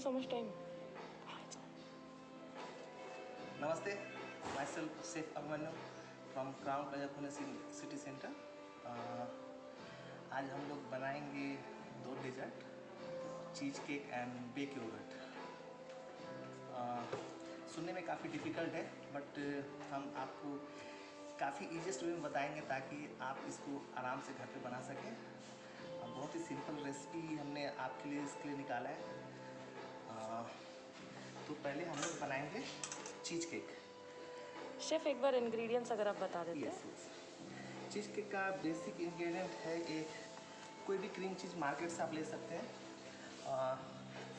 so much time. Namaste, myself Chef Abhimanyu from Crown Plaza Pune City Center. आज हम लोग बनाएंगे 2 dessert, cheese cake and bake yoghurt. सुनने में काफ़ी डिफ़िकल्ट है, बट हम आपको काफ़ी ईजीएस्ट वे में बताएंगे ताकि आप इसको आराम से घर पे बना सकें। बहुत ही सिंपल रेसिपी हमने आपके लिए इसके लिए निकाला है। तो पहले हम लोग बनाएंगे चीज़ केक। शेफ एक बार इंग्रेडिएंट्स अगर आप बता देते हैं। चीज़ केक का बेसिक इंग्रेडिएंट है एक कोई भी क्रीम चीज़ मार्केट से आप ले सकते हैं।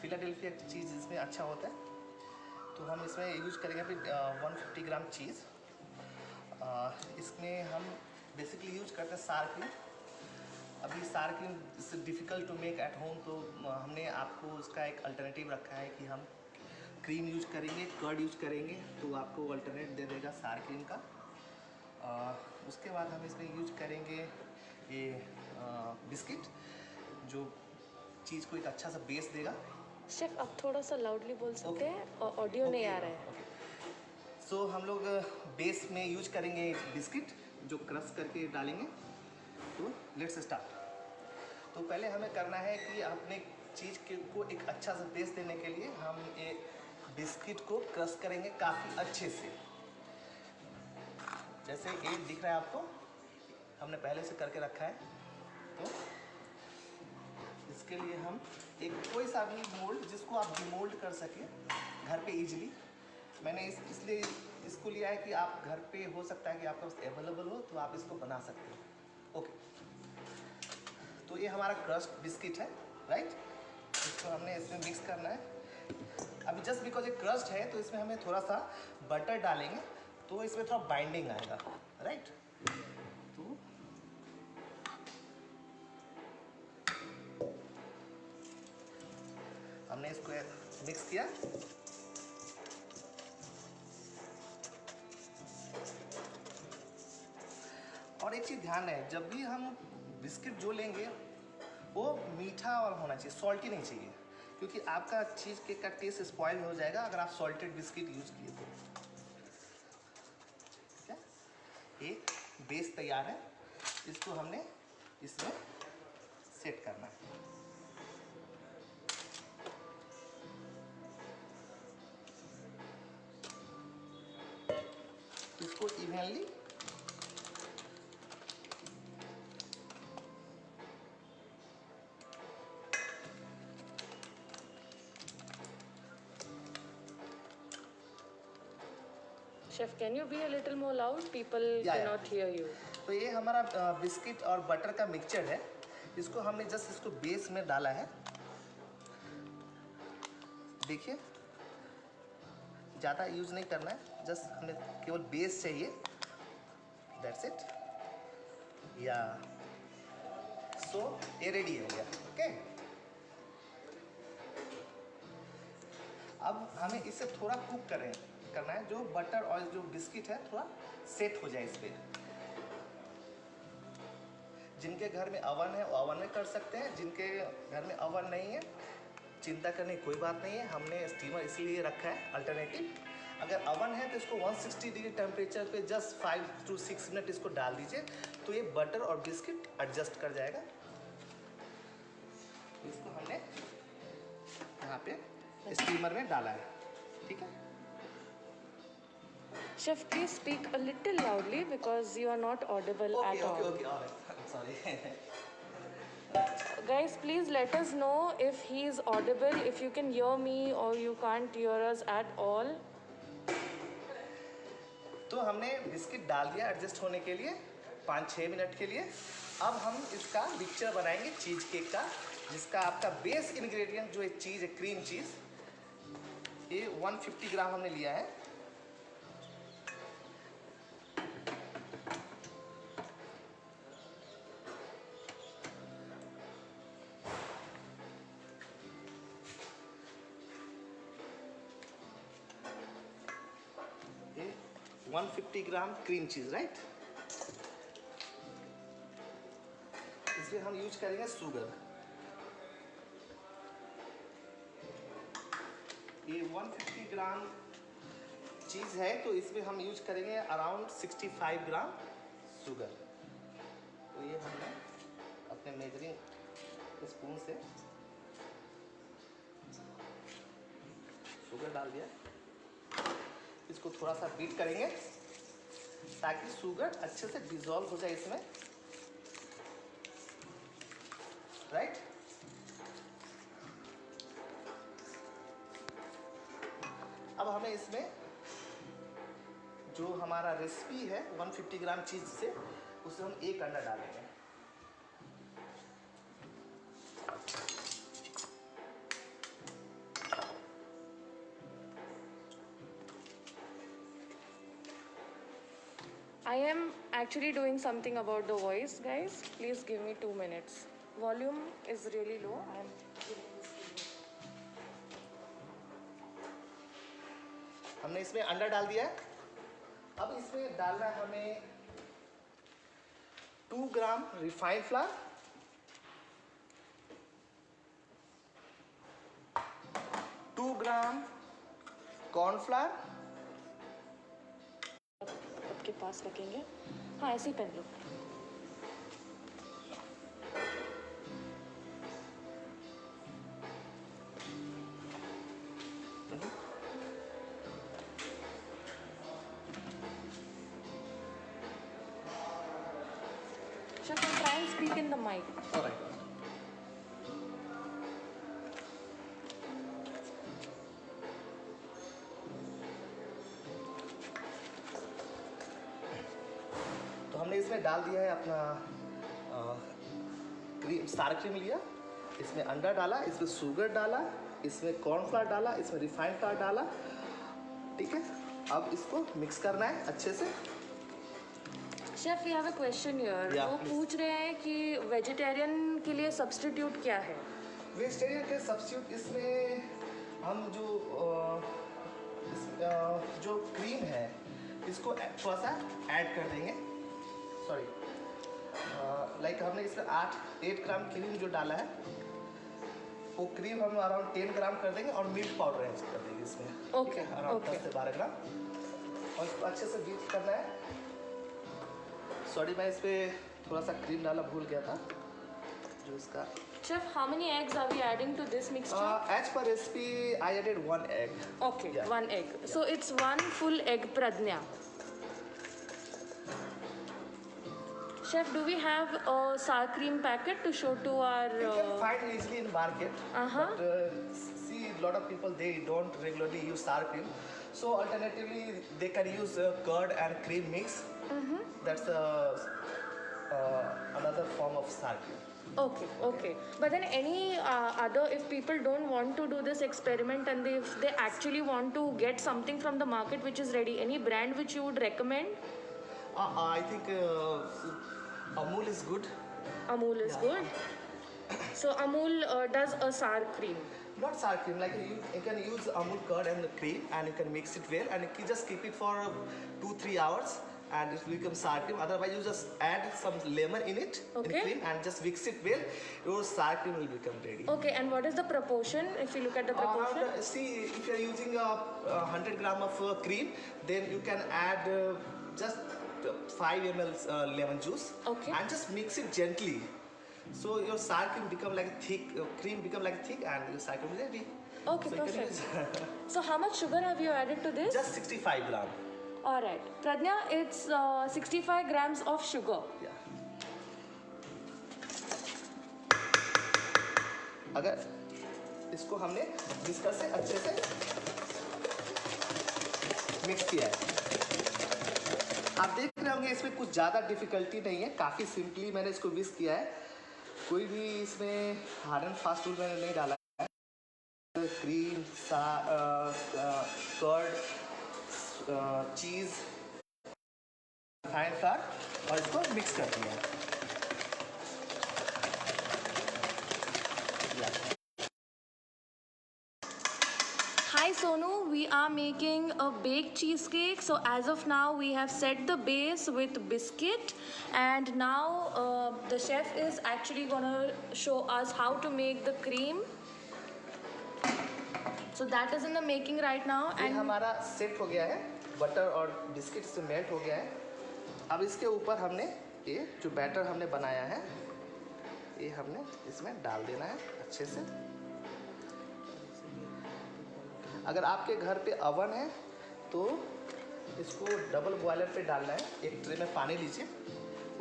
फिलाडेल्फिया चीज़ इसमें अच्छा होता है, तो हम इसमें यूज करेंगे अभी 150 ग्राम चीज़। इसमें हम बेसिकली यूज करते हैं सार क्रीम। अभी sour cream it's difficult to make at home, तो हमने आपको उसका एक अल्टरनेटिव रखा है कि हम क्रीम यूज करेंगे, कर्ड यूज करेंगे, तो आपको अल्टरनेट दे देगा सार क्रीम का। उसके बाद हम इसमें यूज करेंगे ये बिस्किट, जो चीज़ को एक अच्छा सा बेस देगा। शेफ आप थोड़ा सा लाउडली बोल सकते हैं, ऑडियो नहीं आ रहा है। सो हम लोग बेस में यूज करेंगे बिस्किट जो क्रश करके डालेंगे। तो लेट्स स्टार्ट। तो पहले हमें करना है कि अपने चीज़ के को एक अच्छा सा बेस देने के लिए हम एक बिस्किट को क्रश करेंगे काफ़ी अच्छे से। जैसे ये दिख रहा है आपको, हमने पहले से करके रखा है। तो इसके लिए हम एक कोई सा भी मोल्ड जिसको आप डिमोल्ड कर सके घर पे इजीली। मैंने इसलिए इसको लिया है कि आप घर पे हो सकता है कि आपके पास अवेलेबल हो, तो आप इसको बना सकते हो। ओके, तो ये हमारा क्रस्ट बिस्किट है, राइट। इसको हमने इसमें मिक्स करना है। अभी जस्ट बिकॉज ये क्रस्ट है तो इसमें हमें थोड़ा सा बटर डालेंगे, तो इसमें थोड़ा बाइंडिंग आएगा, राइट। तो हमने इसको मिक्स किया। और एक चीज़ ध्यान है, जब भी हम बिस्किट जो लेंगे वो मीठा और होना चाहिए, सॉल्टी नहीं चाहिए, क्योंकि आपका चीज़ केक का टेस्ट स्पॉइल हो जाएगा अगर आप सॉल्टेड बिस्किट यूज़ किए तो। ठीक है, ये बेस तैयार है, इसको हमने इसमें सेट करना है। इसको evenly chef can you be a little more loud, people can not here you. तो ये हमारा बिस्किट और बटर का मिक्सचर है, इसको हमने जस्ट इसको बेस में डाला है। देखिए, ज़्यादा यूज नहीं करना है, जस्ट हमें केवल बेस चाहिए, दैट्स इट। या सो ये रेडी हो गया। ओके, अब हमें इसे थोड़ा कुक करना है, जो बटर और जो बिस्किट है थोड़ा सेट हो जाए इस पर। जिनके घर में अवन है वो अवन में कर सकते हैं, जिनके घर में अवन नहीं है चिंता करने की कोई बात नहीं है, हमने स्टीमर इसलिए रखा है अल्टरनेटिव। अगर अवन है तो इसको 160 डिग्री टेम्परेचर पे जस्ट 5 to 6 मिनट इसको डाल दीजिए, तो ये बटर और बिस्किट एडजस्ट कर जाएगा। इसको हमने यहाँ पे स्टीमर में डाला है, ठीक है। Chef, please speak a little loudly because you are not audible at all. Okay, all right. I'm sorry. Guys, please let us know if he is audible, if you can hear me or you can't hear us at all. तो हमने biscuit डाल दिया adjust होने के लिए 5-6 minute के लिए। अब हम इसका मिक्सचर बनाएंगे चीज़ केक का, जिसका आपका बेस इंग्रेडिएंट जो है चीज़ है, क्रीम चीज़। ये 150 ग्राम हमने लिया है। ये 150 ग्राम क्रीम चीज़, राइट। इसमें हम यूज करेंगे शुगर। ये 150 ग्राम चीज़ है, तो इसमें हम यूज करेंगे अराउंड 65 ग्राम शुगर। तो ये हमने अपने मेजरिंग स्पून से शुगर डाल दिया। इसको थोड़ा सा बीट करेंगे ताकि शुगर अच्छे से डिजोल्व हो जाए इसमें, राइट। अब हमें इसमें जो हमारा रेसिपी है 150 ग्राम चीज़ से, उससे हम एक अंडा डालेंगे। I am actually doing something about the voice, guys. Please give me 2 minutes. Volume is really low. I am giving this to you. हमने इसमें अंडा डाल दिया है। अब इसमें डालना है हमें 2 ग्राम रिफाइंड फ्लावर, 2 ग्राम कॉर्नफ्लावर, आपके पास रखेंगे। हाँ, ऐसे ही पहन लो। Chef, try and speak in the mic. Alright. तो हमने इसमें डाल दिया है अपना क्रीम, स्टार क्रीम लिया, इसमें अंडा डाला, इसमें शुगर डाला, इसमें कॉर्नफ्लावर डाला, इसमें रिफाइंड फ्लावर डाला, ठीक है। अब इसको मिक्स करना है अच्छे से। Chef, we have a question here. Yeah, वो please. पूछ रहे हैं कि वेजिटेरियन के लिए सब्स्टिट्यूट क्या है? वेजिटेरियन के सब्स्टिट्यूट इसमें हम जो क्रीम है इसको थोड़ा सा ऐड कर देंगे। सॉरी, लाइक हमने इसमें 8 ग्राम क्रीम जो डाला है, वो क्रीम हम अराउंड 10 ग्राम कर देंगे और मिल्क पाउडर ऐड कर देंगे इसमें। Okay, ठीक है, अराउंड okay. 10 से 12 ग्राम, और इसको अच्छे से बीट करना है। सॉरी, मैं इस पर थोड़ा सा क्रीम डाला भूल गया था, जो इसका Chef, how many eggs are we adding to this mixture? as per recipe I added 1 egg. Okay, Yeah. 1 egg. So it's 1 full egg, Pradnya. Chef, do we have a sour cream packet to show to our? You can find easily in market. Uh-huh. But see, a lot of people they don't regularly use sour cream, so alternatively they can use curd and cream mix. That's another form of sour cream. Okay, okay. But then any other, if people don't want to do this experiment and if they actually want to get something from the market which is ready, any brand which you would recommend? I think Amul is good. Amul is Yeah. good. So Amul does a sour cream. Not sour cream, like you can use Amul curd and cream, and you can mix it well, and you just keep it for 2-3 hours, and it will become sour cream. Otherwise, you just add some lemon in it, in Okay. cream, and just mix it well. Your sour cream will become ready. Okay, and what is the proportion if you look at the proportion? See, if you are using 100 gram of cream, then you can add just 5 ml lemon juice, Okay. and just mix it gently. So your sour cream become like thick, cream become like thick, and your sour cream is ready. Okay, So you can perfect. use So how much sugar have you added to this? just 65 gram. All right, Pradnya, it's 65 grams of sugar. Yeah. अगर इसको हमने whisker से अच्छे से mix किया है, आप देख रहे होंगे इसमें कुछ ज़्यादा डिफिकल्टी नहीं है, काफ़ी सिंपली मैंने इसको विस्क किया है। कोई भी इसमें हार्ड एंड फास्ट टूल मैंने नहीं डाला है। क्रीम, कर्ड, चीज़, रिफाइंड फ्लावर, और इसको मिक्स कर दिया है। Hi Sonu, we are making a baked cheesecake. So as of now, we have set the base with biscuit, and now the chef is actually gonna show us how to make the cream. So that is in the making right now. ये And हमारा set हो गया है, butter और biscuit से melt हो गया है। अब इसके ऊपर हमने ये जो बैटर हमने बनाया है ये हमने इसमें डाल देना है अच्छे से। अगर आपके घर पे अवन है तो इसको डबल बॉयलर पे डालना है। एक ट्रे में पानी लीजिए,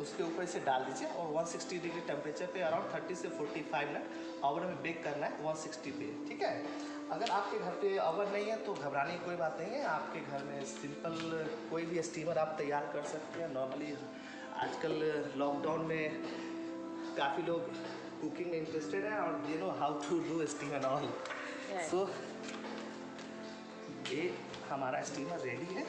उसके ऊपर इसे डाल दीजिए और 160 डिग्री टेम्परेचर पे अराउंड 30 से 45 मिनट ओवन में बेक करना है 160 पे, ठीक है। अगर आपके घर पे ओवन नहीं है तो घबराने की कोई बात नहीं है। आपके घर में सिंपल कोई भी स्टीमर आप तैयार कर सकते हैं। नॉर्मली आजकल लॉकडाउन में काफ़ी लोग कुकिंग में इंटरेस्टेड हैं और you know how to do steam and all. So ये हमारा स्टीमर रेडी है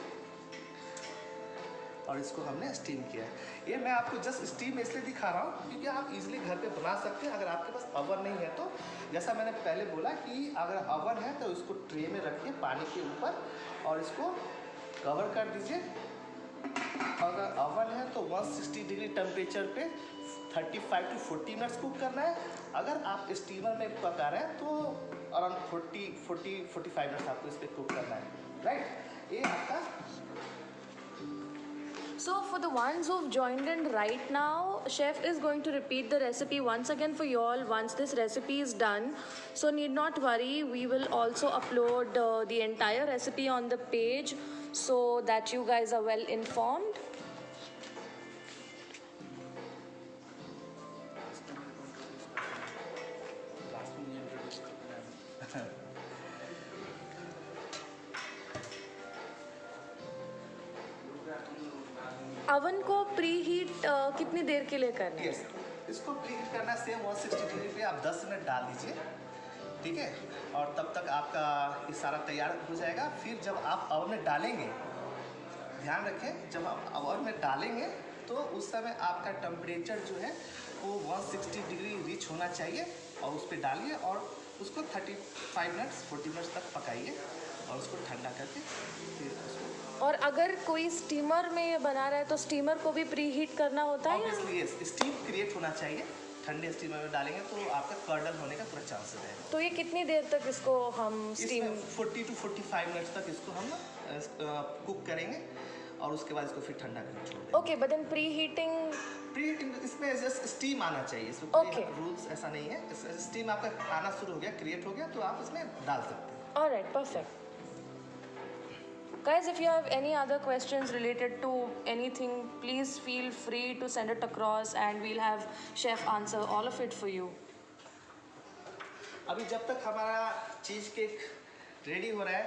और इसको हमने स्टीम किया है। ये मैं आपको जस्ट स्टीम इसलिए दिखा रहा हूँ क्योंकि आप इजीली घर पे बना सकते हैं। अगर आपके पास अवन नहीं है तो जैसा मैंने पहले बोला कि अगर अवन है तो इसको ट्रे में रखिए पानी के ऊपर और इसको कवर कर दीजिए। अगर अवन है तो 160 डिग्री टेम्परेचर पे 35 to 40 मिनट्स कुक करना है। अगर आप स्टीमर में पका रहे हैं तो अराउंड 45 मिनट्स आपको इस पर कुक करना है, राइट। ये आपका so for the ones who've joined in right now, chef is going to repeat the recipe once again for you all once this recipe is done. So need not worry, we will also upload the entire recipe on the page so that you guys are well informed. Oven को preheat कितनी देर के लिए करना है? Yes, इसको pre heat करना है सेम 160 डिग्री पे आप 10 मिनट डाल दीजिए, ठीक है। और तब तक आपका ये सारा तैयार हो जाएगा। फिर जब आप अवन में डालेंगे, ध्यान रखें जब आप अवन में डालेंगे तो उस समय आपका टेम्परेचर जो है वो 160 डिग्री रीच होना चाहिए और उस पर डालिए और उसको 35 मिनट्स 40 मिनट्स तक पकाइए और उसको ठंडा करके फिर उसको। और अगर कोई स्टीमर में ये बना रहा है तो स्टीमर को भी प्री हीट करना होता है? ऑब्वियसली यस, स्टीम क्रिएट होना चाहिए। ठंडे स्टीमर में डालेंगे तो आपका कर्डल होने का पूरा चांसेस है। तो ये कितनी देर तक इसको हम स्टीम? 40 to 45 मिनट्स तक इसको हम कुक करेंगे और उसके बाद इसको फिर ठंडा करके छोड़ देंगे। Okay, but then preheating इसमें जस्ट स्टीम आना चाहिए, इसमें Okay. रूल्स ऐसा नहीं है। स्टीम आपका आना शुरू हो गया, क्रिएट हो गया तो आप इसमें डाल सकते हैं। Alright, perfect. Guys, if you have any other questions related to anything, please feel free to send it across and we'll have chef answer all of it for you. अभी जब तक हमारा चीज़ केक रेडी हो रहा है,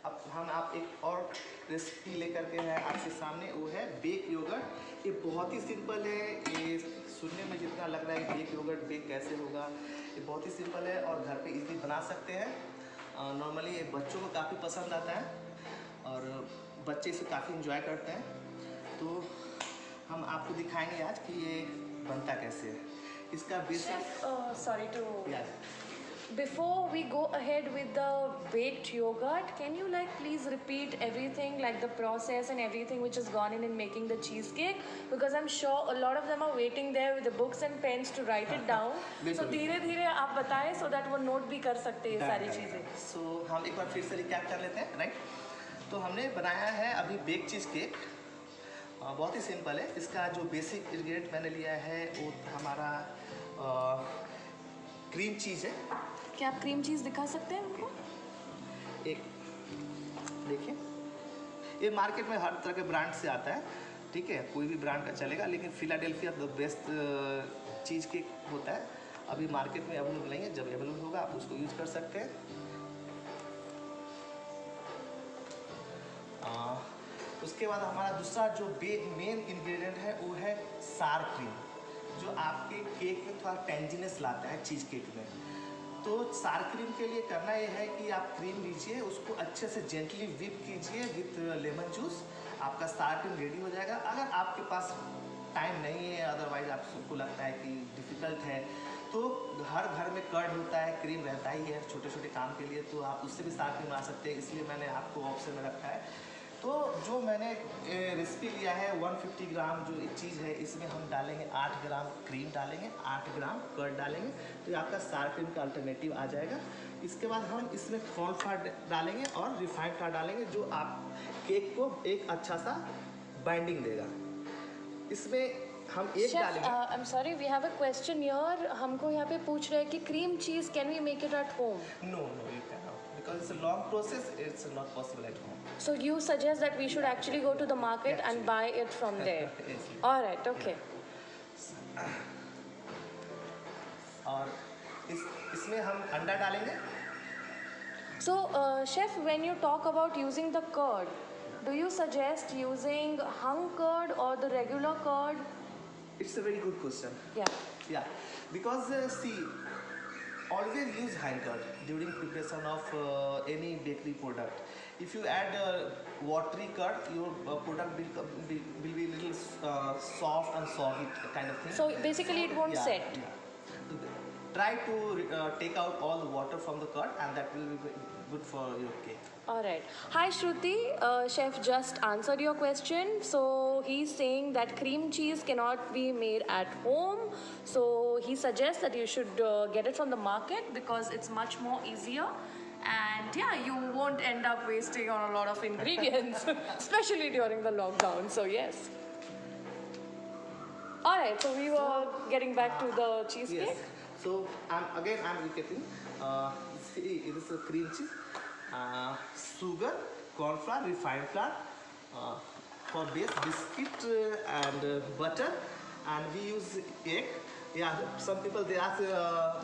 अब हम आप एक और रेसिपी लेकर के हैं आपके सामने, वो है बेक योगर्ट। ये बहुत ही सिंपल है। ये सुनने में जितना लग रहा है कि बेक योगर्ट बेक कैसे होगा, ये बहुत ही सिंपल है और घर पे इजीली बना सकते हैं। नॉर्मली ये बच्चों को काफ़ी पसंद आता है और बच्चे इसे काफ़ी इंजॉय करते हैं। तो हम आपको दिखाएंगे आज कि ये बनता कैसे है। इसका basic Chef, sorry to... Before we go ahead with the baked yogurt, can you please repeat everything, like the process and everything which has gone in making the cheesecake? Because I'm sure a lot of them are waiting there with the books and pens to write it down. So धीरे-धीरे आप बताएं so that वो note भी कर सकते हैं ये सारी चीज़ें। So हम एक बार फिर से रिकैप कर लेते हैं, राइट। तो हमने बनाया है अभी बेक चीज़ केक, बहुत ही सिंपल है। इसका जो बेसिक इंग्रेडिएंट मैंने लिया है वो हमारा क्रीम चीज़ है। क्या आप क्रीम चीज़ दिखा सकते हैं उनको? एक देखिए, ये मार्केट में हर तरह के ब्रांड से आता है, ठीक है, कोई भी ब्रांड का चलेगा, लेकिन Philadelphia the best cheese cake होता है। अभी मार्केट में अवेलेबल नहीं है, जब अवेलेबल होगा आप उसको यूज़ कर सकते हैं। उसके बाद हमारा दूसरा जो मेन इंग्रेडिएंट है वो है सार क्रीम, जो आपके केक में थोड़ा टेंजिनेस लाता है चीज़ केक में। तो सार क्रीम के लिए करना ये है कि आप क्रीम लीजिए, उसको अच्छे से जेंटली व्हिप कीजिए विथ लेमन जूस, आपका सार क्रीम रेडी हो जाएगा। अगर आपके पास टाइम नहीं है, अदरवाइज आपको लगता है कि डिफ़िकल्ट है, तो हर घर में कर्ड होता है, क्रीम रहता ही है छोटे छोटे काम के लिए, तो आप उससे भी सार क्रीम बना सकते हैं। इसलिए मैंने आपको ऑप्शन में रखा है। तो जो मैंने रेसिपी लिया है 150 ग्राम जो एक चीज़ है, इसमें हम डालेंगे 8 ग्राम क्रीम डालेंगे, 8 ग्राम कर्ड डालेंगे, तो ये आपका सार क्रीम का अल्टरनेटिव आ जाएगा। इसके बाद हम इसमें कॉर्नफ्लावर डालेंगे और रिफाइंड फ्लावर डालेंगे, जो आप केक को एक अच्छा सा बाइंडिंग देगा। इसमें हम एक Chef, डालेंगे। I'm sorry, we have a question here. हमको यहाँ पे पूछ रहे हैं कि cream cheese can we make it at home? No, you cannot, because it's a long process. It's not possible at home. So you suggest that we should actually go to the market and Actually. buy it from there. Yes. All right, okay. और इसमें हम अंडा डालेंगे। So, chef, when you talk about using the curd, do you suggest using hung curd or the regular curd? It's a very good question. Yeah. Because see, always use hang curd during preparation of any bakery product. If you add watery curd, your product will be a little soft and soggy kind of thing. So basically it won't set. So try to take out all the water from the curd, and that will be good for your cake. All right. Hi Shruti, chef just answered your question. So he's saying that cream cheese cannot be made at home. So he suggests that you should get it from the market because it's much more easier. And yeah, you won't end up wasting on a lot of ingredients, especially during the lockdown. So yes. All right. So we were getting back to the cheesecake. Yes. So I'm repeating. See, it is a cream cheese, sugar, corn flour, refined flour, for base biscuit and butter, and we use egg. Yeah, some people they ask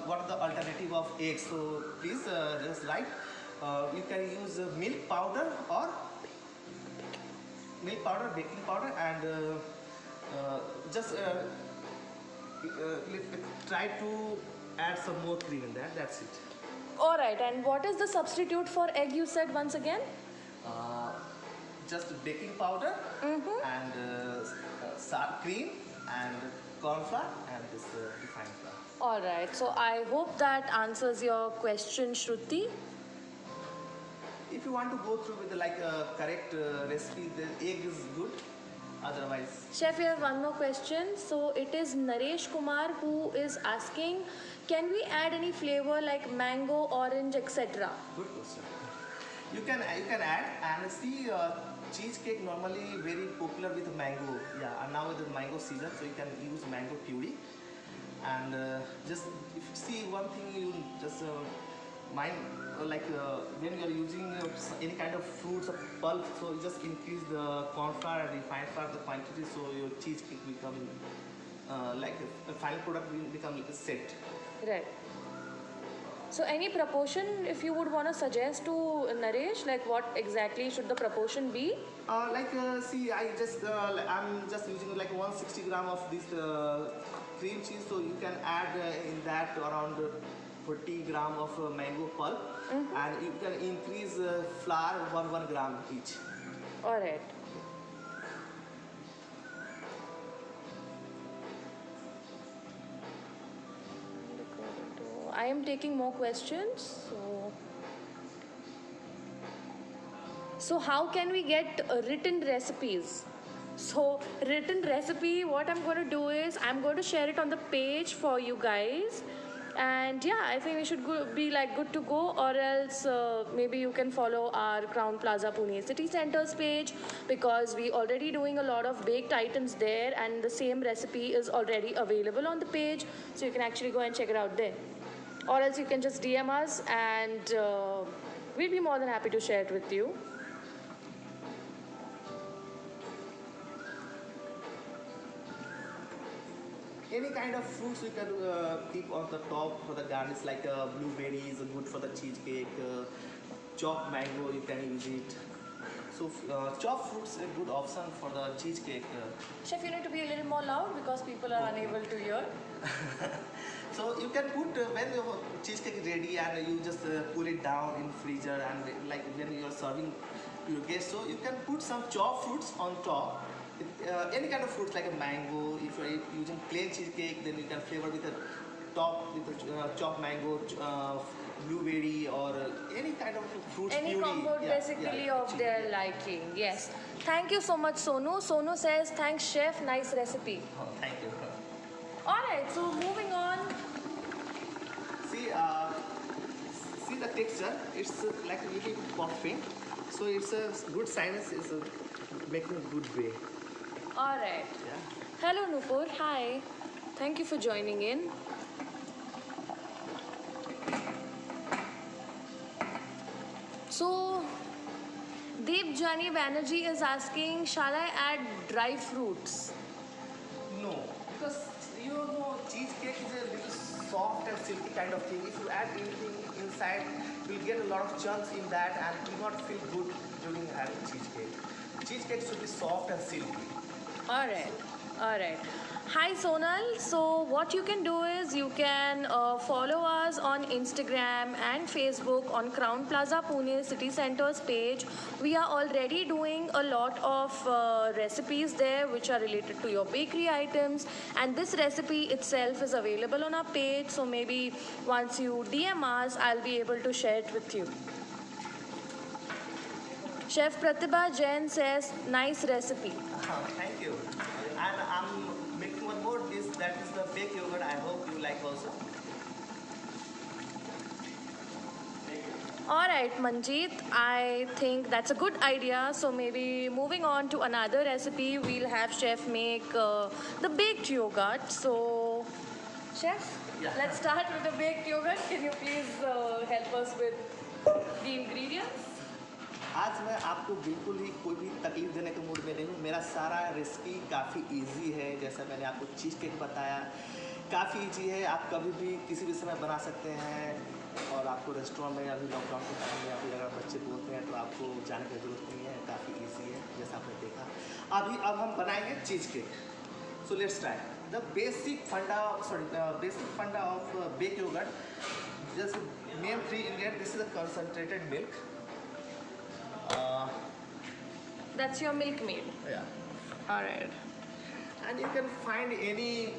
what are the alternative of eggs. So please just write. You can use milk powder, baking powder, and just try to add some more cream in that. That's it. All right. And what is the substitute for egg? You said once again. Just baking powder and cream and corn flour and this refined flour. All right. So I hope that answers your question, Shruti. If you want to go through with the correct recipe, the egg is good. Otherwise, Chef, we have one more question. So it is Naresh Kumar who is asking, can we add any flavor like mango, orange, etc.? good question. You can add, and see cheesecake normally very popular with mango. Yeah, and now with the mango season, so you can use mango puree. And just if you see one thing, you just mind when you are using any kind of fruits or pulp, so you just increase the corn flour and refined flour the quantity, so your cheesecake become the final product will become set. Right. So any proportion, if you would want to suggest to Naresh, like what exactly should the proportion be? See, I'm just using like 160 gram of this cream cheese, so you can add in that around 40 gram of mango pulp, and you can increase flour 1 gram each. All right. I am taking more questions. So how can we get written recipes? So written recipe, what I'm going to do is I'm going to share it on the page for you guys. And yeah, I think we should be like good to go, or else maybe you can follow our Crown Plaza Pune City Centers page, because we already doing a lot of baked items there, and the same recipe is already available on the page, so you can actually go and check it out there. Or else you can just DM us, and we'll be more than happy to share it with you. Any kind of fruits we can keep on the top for the garnish, like blueberries are good for the cheesecake, chopped mango you can use it. So chopped fruits is a good option for the cheesecake. Chef, you need to be a little more loud because people are unable to hear. So you can put when your cheesecake is ready, and you just pull it down in freezer, and like when you are serving to your guests, so you can put some chopped fruits on top. Any kind of fruits like a mango. If you are using plain cheesecake, then you can flavor with a top with a chopped mango, blueberry, or any kind of fruits. Any puree. combo basically of their liking. Yes. Thank you so much, Sonu. Sonu says, thanks, chef. Nice recipe. Oh, thank you. All right. So moving on. See, the texture, it's like a little bit puffing. So it's a good sign. It's making a good way. All right. Yeah. Hello, Nupur. Hi. Thank you for joining in. So, Deep Jani Banerjee is asking, shall I add dry fruits? No, because you know cheesecake is a little soft and silky kind of thing. If you add anything inside, you'll get a lot of chunks in that and will not feel good during having cheesecake. Cheesecake should be soft and silky. All right. All right. Hi Sonal. So what you can do is you can follow us on Instagram and Facebook on Crown Plaza Pune City Center's page. We are already doing a lot of recipes there which are related to your bakery items, and this recipe itself is available on our page. So maybe once you DM us, I'll be able to share it with you. Chef Pratibha Jain says, nice recipe. Thank you. And I'm making one more dish, that is the baked yogurt. I hope you like also. Alright, Manjeet, I think that's a good idea. So maybe moving on to another recipe, we'll have Chef make the baked yogurt. So, Chef, Yeah. let's start with the baked yogurt. Can you please help us with the ingredients? आज मैं आपको बिल्कुल ही कोई भी तकलीफ देने के mood में नहीं हूँ। मेरा सारा रेसिपी काफ़ी इजी है। जैसा मैंने आपको चीज़ केक बताया, काफ़ी इजी है। आप कभी भी किसी भी समय बना सकते हैं। और आपको रेस्टोरेंट में अभी लॉकडाउन के टाइम में अभी अगर बच्चे बोलते हैं तो आपको जाने की ज़रूरत नहीं है। काफ़ी इजी है जैसा आपने देखा। अब हम बनाएंगे cheesecake. So let's try the basic funda of bake yogurt. Just main 3 ingredient. This is a concentrated milk. That's your milkmaid. Yeah. Alright. And you can find any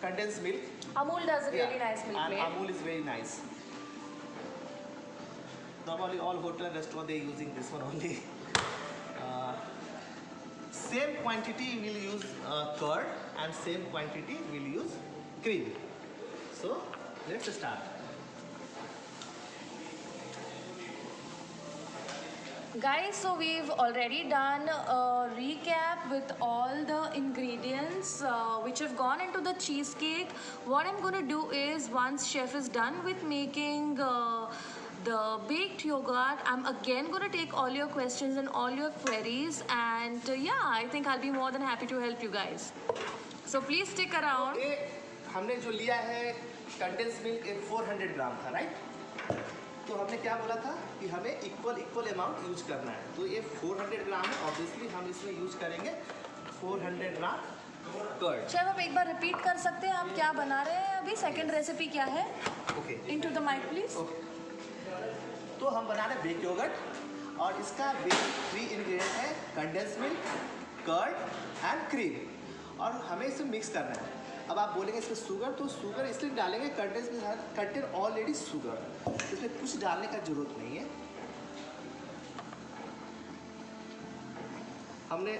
condensed milk. Amul does a really nice And milkmaid. Amul is very nice. Normally all hotel and restaurant they using this one only. Same quantity we'll use curd and same quantity we'll use cream. So let's start. Guys, so we've already done a recap with all the ingredients which have gone into the cheesecake. What I'm going to do is, once chef is done with making the baked yogurt, I'm again going to take all your questions and all your queries, and yeah, I think I'll be more than happy to help you guys. So please stick around. ये हमने जो लिया है condense milk 400 ग्राम था, right? तो हमने क्या बोला था कि हमें इक्वल अमाउंट यूज करना है। तो ये 400 ग्राम है। ऑब्वियसली हम इसमें यूज करेंगे 400 ग्राम कर्ड। शेफ, आप एक बार रिपीट कर सकते हैं आप क्या बना रहे हैं अभी? सेकंड रेसिपी क्या है? Okay. Into the mic please. Okay. तो हम बना रहे हैं बेक योगर्ट और इसका बेसिक 3 इंग्रेडिएंट है condense milk, curd and cream, और हमें इसे मिक्स करना है। अब आप बोलेंगे इसमें शुगर, तो शुगर इसलिए डालेंगे कंडेंस में कंटेन ऑलरेडी शुगर, इसमें कुछ डालने का जरूरत नहीं है। हमने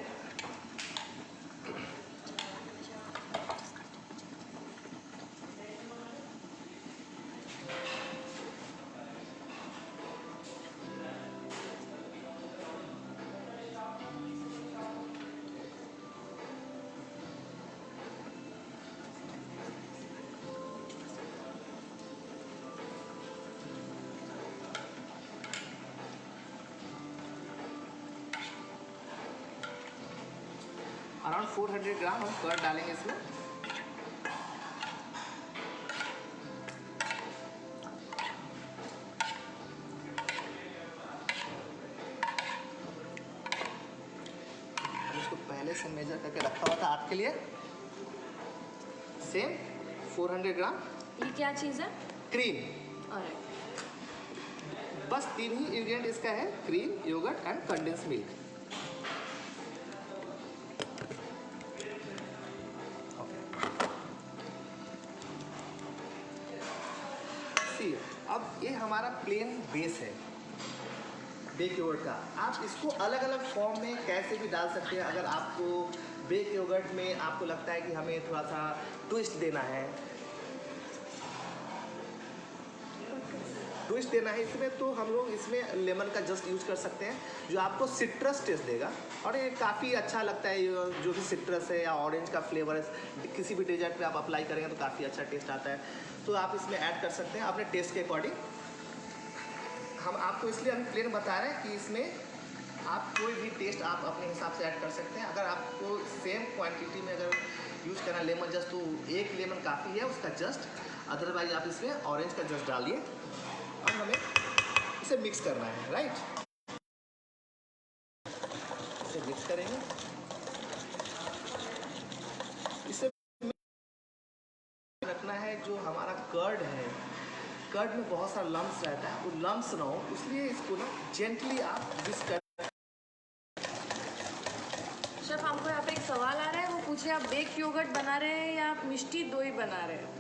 अराउंड 400 ग्राम हम कर्ड डालेंगे इसमें। इसको पहले से मेजर करके रखा हुआ था आपके लिए। Same 400 gram. ये क्या चीज़ है? क्रीम। Alright. बस 3 ही इंग्रेडिएंट इसका है, cream, yoghurt and condense milk. अब ये हमारा प्लेन बेस है बेक योगर्ट का। आप इसको अलग अलग फॉर्म में कैसे भी डाल सकते हैं। अगर आपको बेक योगर्ट में आपको लगता है कि हमें थोड़ा सा ट्विस्ट देना है, ट्विस्ट देना है इसमें तो हम लोग इसमें लेमन का जस्ट यूज कर सकते हैं, जो आपको सिट्रस टेस्ट देगा। और ये काफ़ी अच्छा लगता है, जो भी सिट्रस है या ऑरेंज का फ्लेवर है किसी भी डेजर्ट पे आप अप्लाई करेंगे तो काफ़ी अच्छा टेस्ट आता है। तो आप इसमें ऐड कर सकते हैं अपने टेस्ट के अकॉर्डिंग। हम आपको इसलिए हम प्लेन बता रहे हैं कि इसमें आप कोई भी टेस्ट आप अपने हिसाब से ऐड कर सकते हैं। अगर आपको सेम क्वांटिटी में अगर यूज करना लेमन जस्ट, तो एक लेमन काफ़ी है उसका जस्ट, अदरवाइज आप इसमें ऑरेंज का जस्ट डालिए। और हमें इसे मिक्स करना है, राइट। इसे मिक्स करेंगे, इसे रखना है। जो हमारा कर्ड है, कर्ड में बहुत सारा लम्स रहता है, वो लम्स ना हो इसलिए इसको ना जेंटली आप मिक्स कर। शेफ, हमको यहाँ पे एक सवाल आ रहा है, वो पूछे आप बेक योगर्ट बना रहे हैं या आप मिष्टी दोई बना रहे हैं?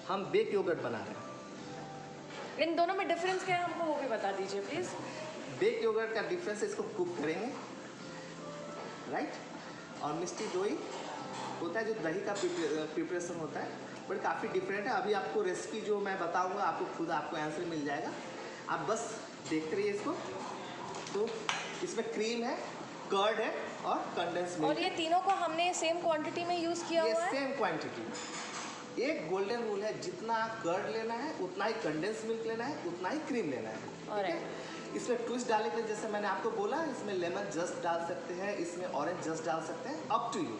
हम बेक योगर्ट बना रहे हैं। इन दोनों में डिफरेंस क्या है, हमको वो भी बता दीजिए प्लीज़। बेक योगर्ट का डिफरेंस है, इसको कुक करेंगे, राइट। और मिष्टी दोई होता है जो दही का प्रिपरेशन होता है, बट काफ़ी डिफरेंट है। अभी आपको रेसिपी जो मैं बताऊंगा आपको खुद आपको आंसर मिल जाएगा, आप बस देखते रहिए इसको। तो इसमें क्रीम है, कर्ड है और कंडेंस मिल्क। और ये तीनों को हमने सेम क्वांटिटी में यूज़ किया ये हुआ है? Same quantity. एक गोल्डन रूल है, जितना कर्ड लेना है उतना ही कंडेंस मिल्क लेना है, उतना ही क्रीम लेना है, ठीक है। इसमें ट्विस्ट डालने के लिए जैसे मैंने आपको बोला, इसमें लेमन जस्ट डाल सकते हैं, इसमें ऑरेंज जस्ट डाल सकते हैं, up to you.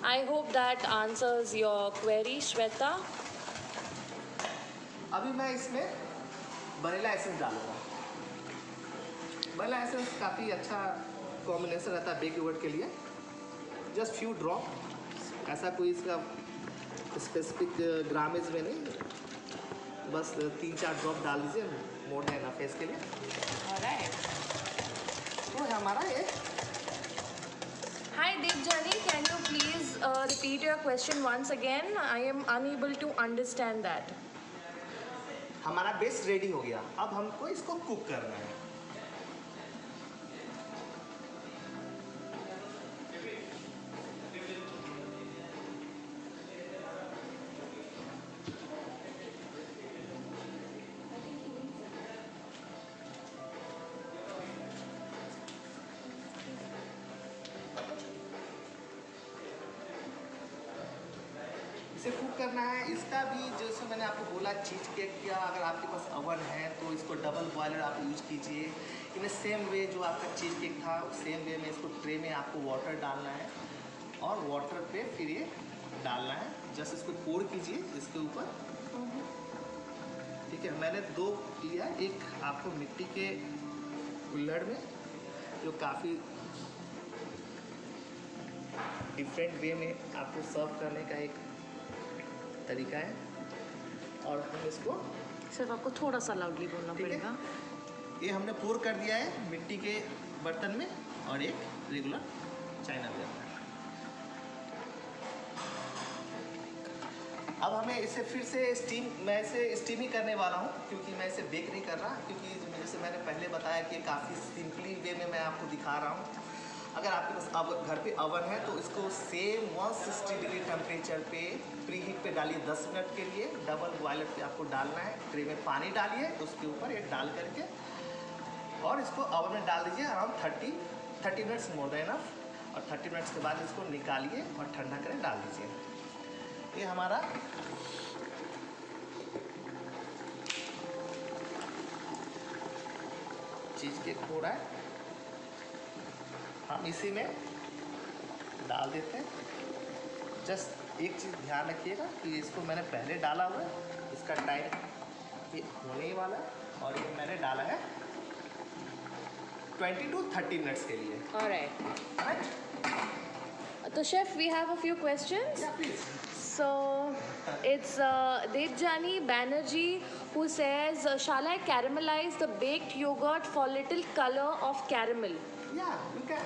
I hope that answers your query, Shweta. अभी मैं इसमें वनीला एसेंस डालूंगा। वनीला एसेंस काफ़ी अच्छा कॉम्बिनेशन रहता है बेक योगर्ट के लिए। जस्ट फ्यू ड्रॉप, ऐसा कोई इसका स्पेसिफिक ग्रामेज में नहीं, बस 3-4 ड्रॉप डाल दीजिए, मोर देन इनफ है इसके लिए। Alright. तो हमारा ये Hi Devjani, can you please repeat your question once again? I am unable to understand that. हमारा बेस रेडी हो गया, अब हमको इसको कुक करना है। इसे कुक करना है। इसका भी जैसे मैंने आपको बोला चीज़ केक या अगर आपके पास ओवन है तो इसको डबल बॉयलर आप यूज कीजिए। इन सेम वे जो आपका चीज़ केक था सेम वे में इसको ट्रे में आपको वाटर डालना है और वाटर पे फिर ये डालना है, जस्ट इसको पोर कीजिए इसके ऊपर, ठीक है। मैंने 2 लिया, एक आपको मिट्टी के कुल्हड़ में जो काफ़ी डिफरेंट वे में आपको सर्व करने का एक तरीका है, और हम इसको सिर्फ आपको थोड़ा सा लाउडली बोलना ठीक है। पड़ेगा। ये हमने पोर कर दिया है मिट्टी के बर्तन में और एक रेगुलर चाइना बर्तन। अब हमें इसे फिर से मैं इसे स्टीम ही करने वाला हूँ, क्योंकि मैं इसे बेक नहीं कर रहा, क्योंकि जैसे मैंने पहले बताया कि काफ़ी सिंपली वे में मैं आपको दिखा रहा हूँ। अगर आपके पास अब घर पे ओवन है तो इसको सेम 160 डिग्री टेम्परेचर पे प्री हीट पे डालिए 10 मिनट के लिए। डबल बॉयलर पे आपको डालना है, ट्रे में पानी डालिए, उसके ऊपर ये डाल करके और इसको ओवन में डाल दीजिए around 30 minutes more than enough. और 30 मिनट्स के बाद इसको निकालिए और ठंडा करें डाल दीजिए। ये हमारा चीज़ केक हो रहा है, हम इसी में डाल देते हैं। जस्ट एक चीज़ ध्यान रखिएगा कि इसको मैंने पहले डाला हुआ है, इसका टाइम ये होने ही वाला है, और ये मैंने डाला है 20 to 30 मिनट्स के लिए। Alright. Right, So chef, we have a few questions. या please. So it's Devjani Banerjee who says, shall I caramelize the baked yogurt for little color of caramel? Yeah, you can.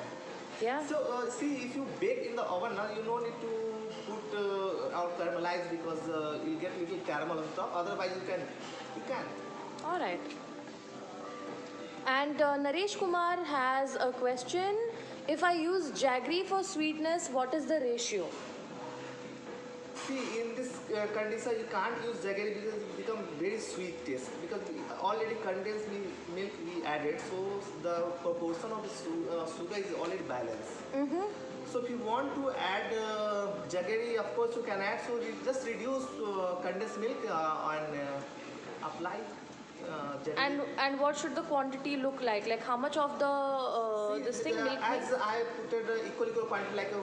Yeah. So see, if you bake in the oven now, you don't need to put or caramelize, because you'll get little caramel on top. Otherwise, you can. All right. And Naresh Kumar has a question. If I use jaggery for sweetness, what is the ratio? See, in this condition you can't use jaggery because it become very sweet taste, because already condensed milk we added, so the proportion of the sugar is already balanced. So if you want to add jaggery, of course you can add. So you just reduce condensed milk and apply jaggery. And what should the quantity look like? Like how much of the this thing milk? As I put it equal quantity, like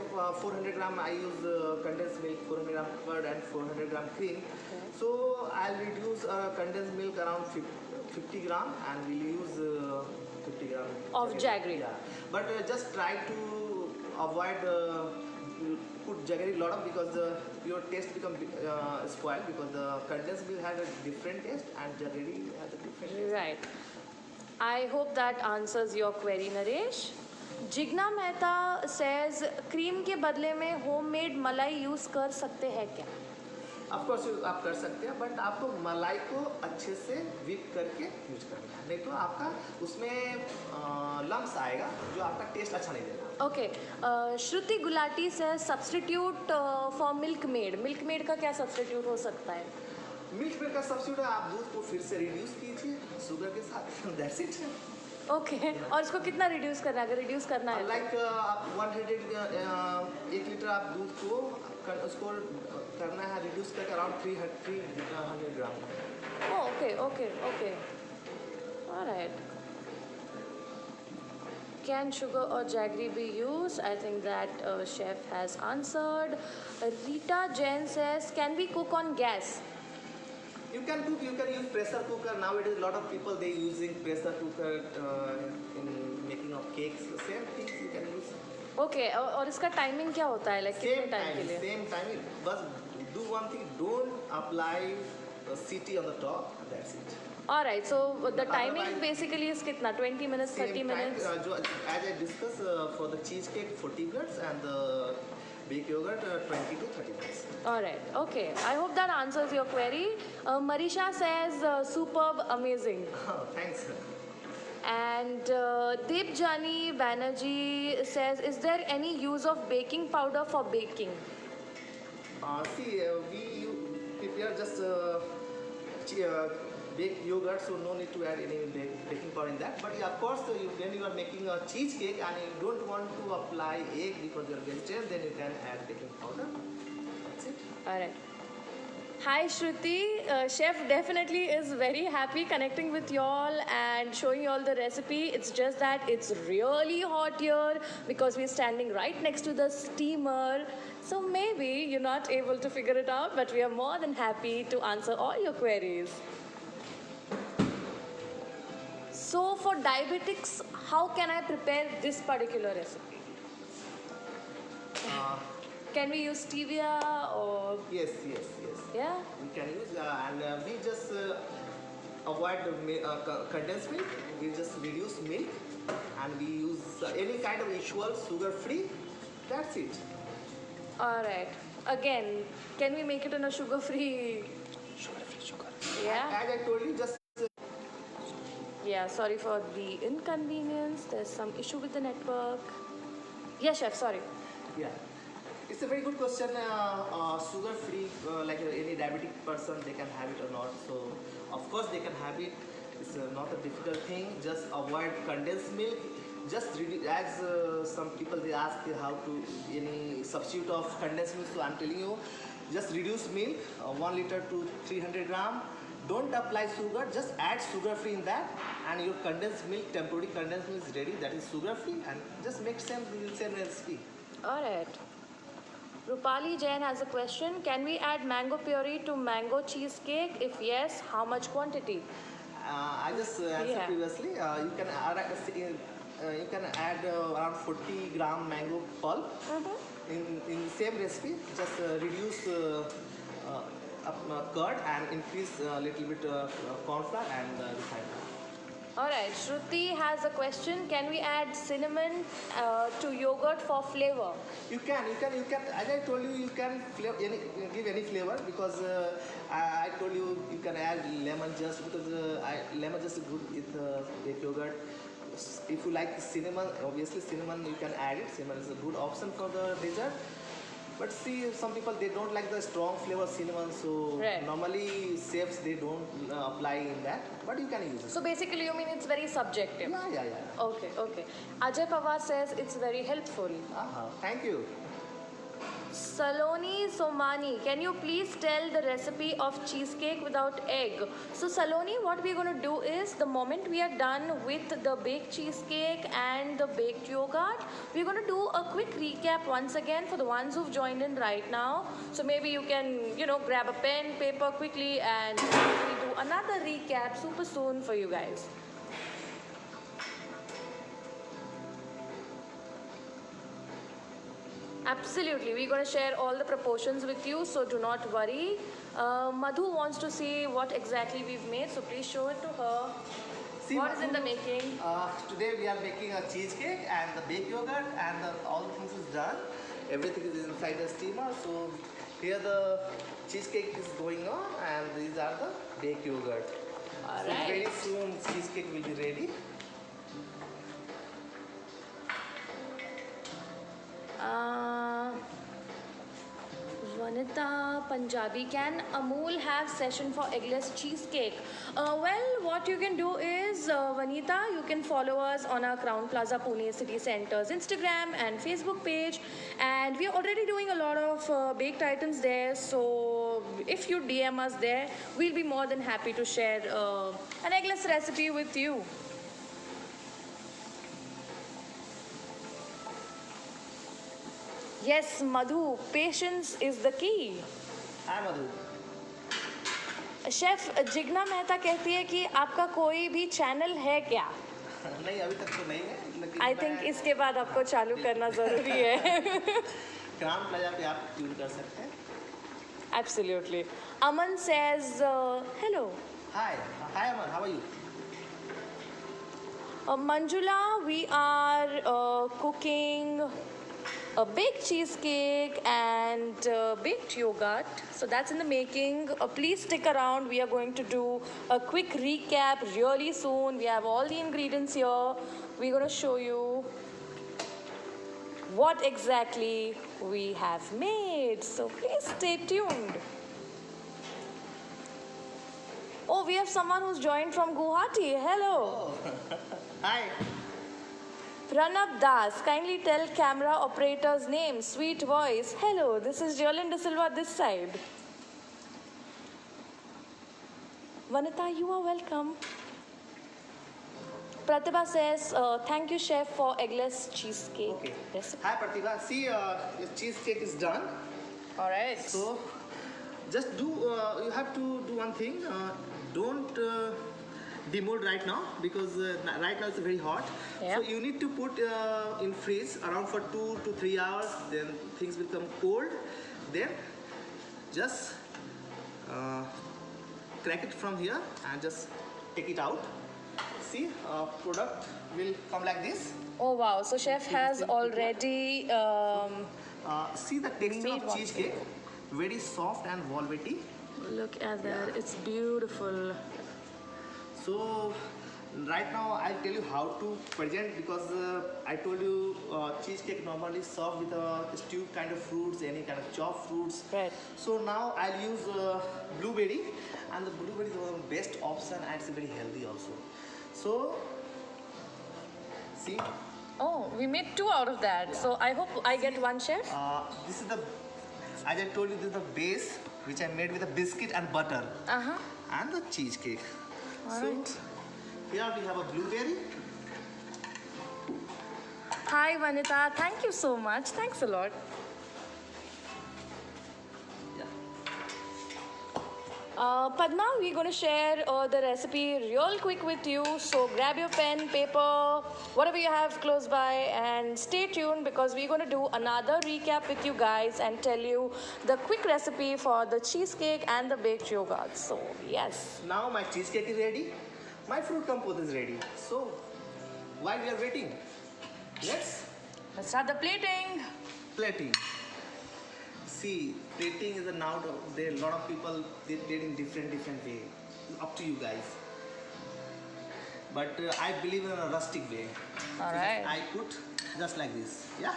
400 gram I use condensed milk, 400 gram curd and 400 gram cream. Okay. So I'll reduce condensed milk around 50 gram, and we'll use 50 gram Of jaggery. Yeah, but just try to avoid put jaggery lot of, because your taste become spoiled, because the condensed milk has a different taste and jaggery has a different taste. Right. I hope that answers your query, Naresh. Jigna Mehta says, cream के बदले में homemade मलाई use कर सकते हैं क्या? Of course आप कर सकते हैं, बट आपको मलाई को अच्छे से whip करके यूज करना है, नहीं तो आपका उसमें लम्स आएगा जो आपका टेस्ट अच्छा नहीं देगा. Okay. Shruti Gulati says, substitute for milkmaid. Milkmaid का क्या substitute हो सकता है? मिल्क मेड का सब्स्टिट्यूट है, आप दूध को फिर से रिड्यूस कीजिए शुगर के साथ. That's it. ओके. और इसको कितना रिड्यूस करना है? अगर रिड्यूस करना है लाइक आप 1 लीटर आप दूध को उसको करना है रिड्यूस करके around 300 gram. Okay. Alright. Can sugar or jaggery be used? I think that chef has answered. Rita Jain says, can we cook on gas? You can cook, you can use pressure cooker. Nowadays, a lot of people they using pressure cooker in making of cakes. Same things you can use. Okay. और इसका timing क्या होता है? Like कितने time के लिए? Same time. But do one thing. Don't apply CT on the top. That's it. Alright. So the timing basically is कितना? 20 minutes, 30 minutes? As I discussed, for the cheesecake 40 minutes and the baked yogurt 20 to 30 minutes. Alright. Okay. I hope that answers your query. Marisha says, superb, amazing. Thanks. And Debjani Banerjee says, is there any use of baking powder for baking? See, we prepare just baked yogurt, so no need to add any baking powder in that. But yeah, of course, when you are making a cheesecake and you don't want to apply egg because you are vegetarian, then you can add baking powder. That's it. Alright. Hi Shruti, chef definitely is very happy connecting with y'all and showing y'all the recipe. It's just that it's really hot here because we're standing right next to the steamer. So maybe you're not able to figure it out, but we are more than happy to answer all your queries. So for diabetics, how can I prepare this particular recipe? Can we use stevia or? Yes. Yeah? We can use and we just avoid the condensed milk. We just reduce milk and we use any kind of usual sugar free. That's it. Alright. Again, can we make it in a sugar-free? Sugar. Yeah? As I told you, just Yeah, sorry for the inconvenience. There's some issue with the network. Yeah, chef, sorry. yeah. It's a very good question. Sugar free, like any diabetic person, they can have it or not. So, of course, they can have it. It's not a difficult thing. Just avoid condensed milk. Just as some people they ask how to any substitute of condensed milk. So I'm telling you, just reduce milk 1 liter to 300 gram. Don't apply sugar. Just add sugar free in that, and your condensed milk, temporary condensed milk is ready. That is sugar free, and just make same recipe. Alright. Rupali Jain has a question. Can we add mango puree to mango cheesecake? If yes, how much quantity? I just answered Yeah. previously. You can add around 40 gram mango pulp in same recipe. Just reduce curd and increase a little bit corn flour and refined flour. Alright, Shruti has a question. Can we add cinnamon to yogurt for flavor? You can. As I told you, you can give any flavor, because I told you can add lemon zest, because lemon zest is good with baked yogurt. If you like cinnamon, obviously cinnamon you can add it. Cinnamon is a good option for the dessert. But see, some people they don't like the strong flavor cinnamon, so Right. normally chefs they don't apply in that. But you can use it. So basically, you mean it's very subjective. Yeah. Okay, okay. Ajay Pawar says it's very helpful. Thank you. Saloni Somani, can you please tell the recipe of cheesecake without egg? So Saloni, what we're going to do is the moment we are done with the baked cheesecake and the baked yogurt, we're going to do a quick recap once again for the ones who've joined in right now. So maybe you can, grab a pen, paper quickly and we'll do another recap super soon for you guys. Absolutely, we're going to share all the proportions with you, so do not worry. Madhu wants to see what exactly we've made, so please show it to her. See, What is in the making? Today we are making a cheesecake and the baked yogurt and all the things is done. Everything is inside the steamer. So here the cheesecake is going on and these are the baked yogurt. All So right. very soon cheesecake will be ready. Vanita Punjabi, can Amul have session for eggless cheesecake? Well, what you can do is, Vanita, you can follow us on our Crown Plaza Pune City Center's Instagram and Facebook page, and we are already doing a lot of baked items there. So if you DM us there, we'll be more than happy to share an eggless recipe with you. Yes, Madhu, patience is the key. Hi Madhu. Chef Jigna Mehta कहती है कि आपका कोई भी channel है क्या? नहीं अभी तक तो नहीं है लेकिन आई थिंक इसके बाद आपको चालू करना ज़रूरी है. क्राउन प्लाजा पे आप ट्यून कर सकते हैं. Absolutely. Aman says, hello. Hi Aman, how are you? Manjula, we are cooking a baked cheesecake and baked yogurt. So that's in the making. Please stick around. We are going to do a quick recap really soon. We have all the ingredients here. We're going to show you what exactly we have made. So please stay tuned. Oh, we have someone who's joined from Guwahati. Hello. Oh. Hi. Pranab Das, kindly tell camera operator's name, sweet voice. Hello, this is Jolyn De Silva this side. Vanita, you are welcome. Pratibha says, thank you chef for eggless cheesecake Okay. recipe. Hi Pratibha. See, your cheesecake is done. Alright. So, just do. You have to do one thing. Don't demold right now because right now it's very hot. Yeah. So you need to put in freeze around for 2 to 3 hours. Then things become cold. Then just crack it from here and just take it out. See, product will come like this. Oh wow, so chef has already See the texture Made of one. cheesecake, very soft and velvety. look at that, it's beautiful. So right now I'll tell you how to present because I told you cheesecake normally served with a stew kind of fruits, any kind of chopped fruits. Right. So now I'll use blueberry, and the blueberry is the best option and it's very healthy also. So see, Oh, we made 2 out of that. So I hope I get one chef. this is the, as I told you, this is the base which I made with a biscuit and butter Uh-huh. and the cheesecake. Alright. So here we have a blueberry. Hi Vanita, thank you so much. Thanks a lot. Yeah. Padma, we're going to share the recipe real quick with you. So grab your pen, paper, whatever you have close by, and stay tuned because we're going to do another recap with you guys and tell you the quick recipe for the cheesecake and the baked yogurt. So yes. Now my cheesecake is ready. My fruit compote is ready. So while we are waiting, let's Let's start the plating. plating. See, plating is a now there a lot of people they did in different way. Up to you guys. But I believe in a rustic way. All right. I put just like this. Yeah.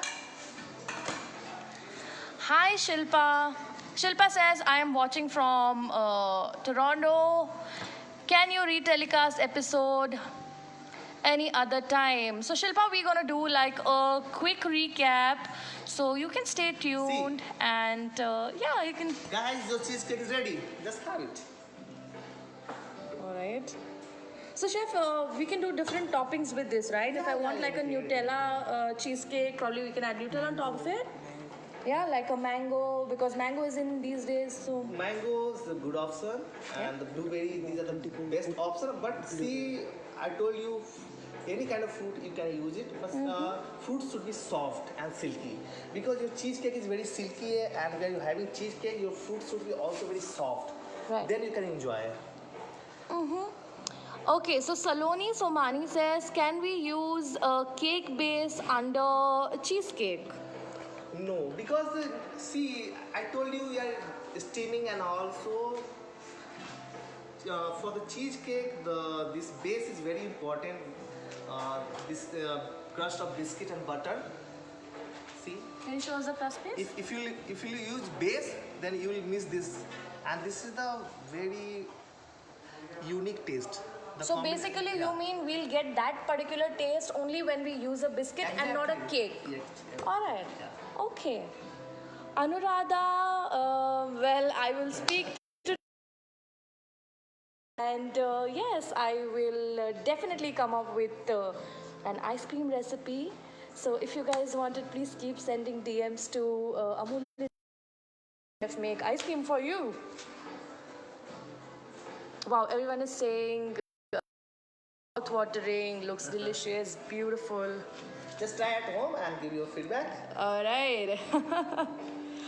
Hi Shilpa. Shilpa says, I am watching from Toronto. Can you retelecast episode any other time? So Shilpa, we're gonna do like a quick recap. So you can stay tuned and yeah, you can. Guys, your cheesecake is ready. Just have it. Alright. So chef, we can do different toppings with this, right? If I want like a Nutella cheesecake, probably we can add Nutella on top of it. Yeah, like a mango, because mango is in these days, so. Mango is a good option, and the blueberry, these are the best option. But see, I told you, any kind of fruit you can use it, but fruit should be soft and silky. Because your cheesecake is very silky, and when you're having cheesecake, your fruit should be also very soft. Right. Then you can enjoy. Okay, so Saloni Somani says, can we use a cake base under cheesecake? No, because see, I told you we are steaming, and also for the cheesecake, this base is very important. This crust of biscuit and butter. See, Can you show us the crust base? if you use base, then you will miss this, and this is the very unique taste. The So combination- basically, yeah. you mean we'll get that particular taste only when we use a biscuit and not a Exactly. cake? Yes. All right. Okay. Anuradha, well, I will speak to. And yes, I will definitely come up with an ice cream recipe. So if you guys want it, please keep sending DMs to Amul. Chef make ice cream for you. Wow, everyone is saying mouth-watering, looks delicious, beautiful. Just try at home and give your feedback. All right.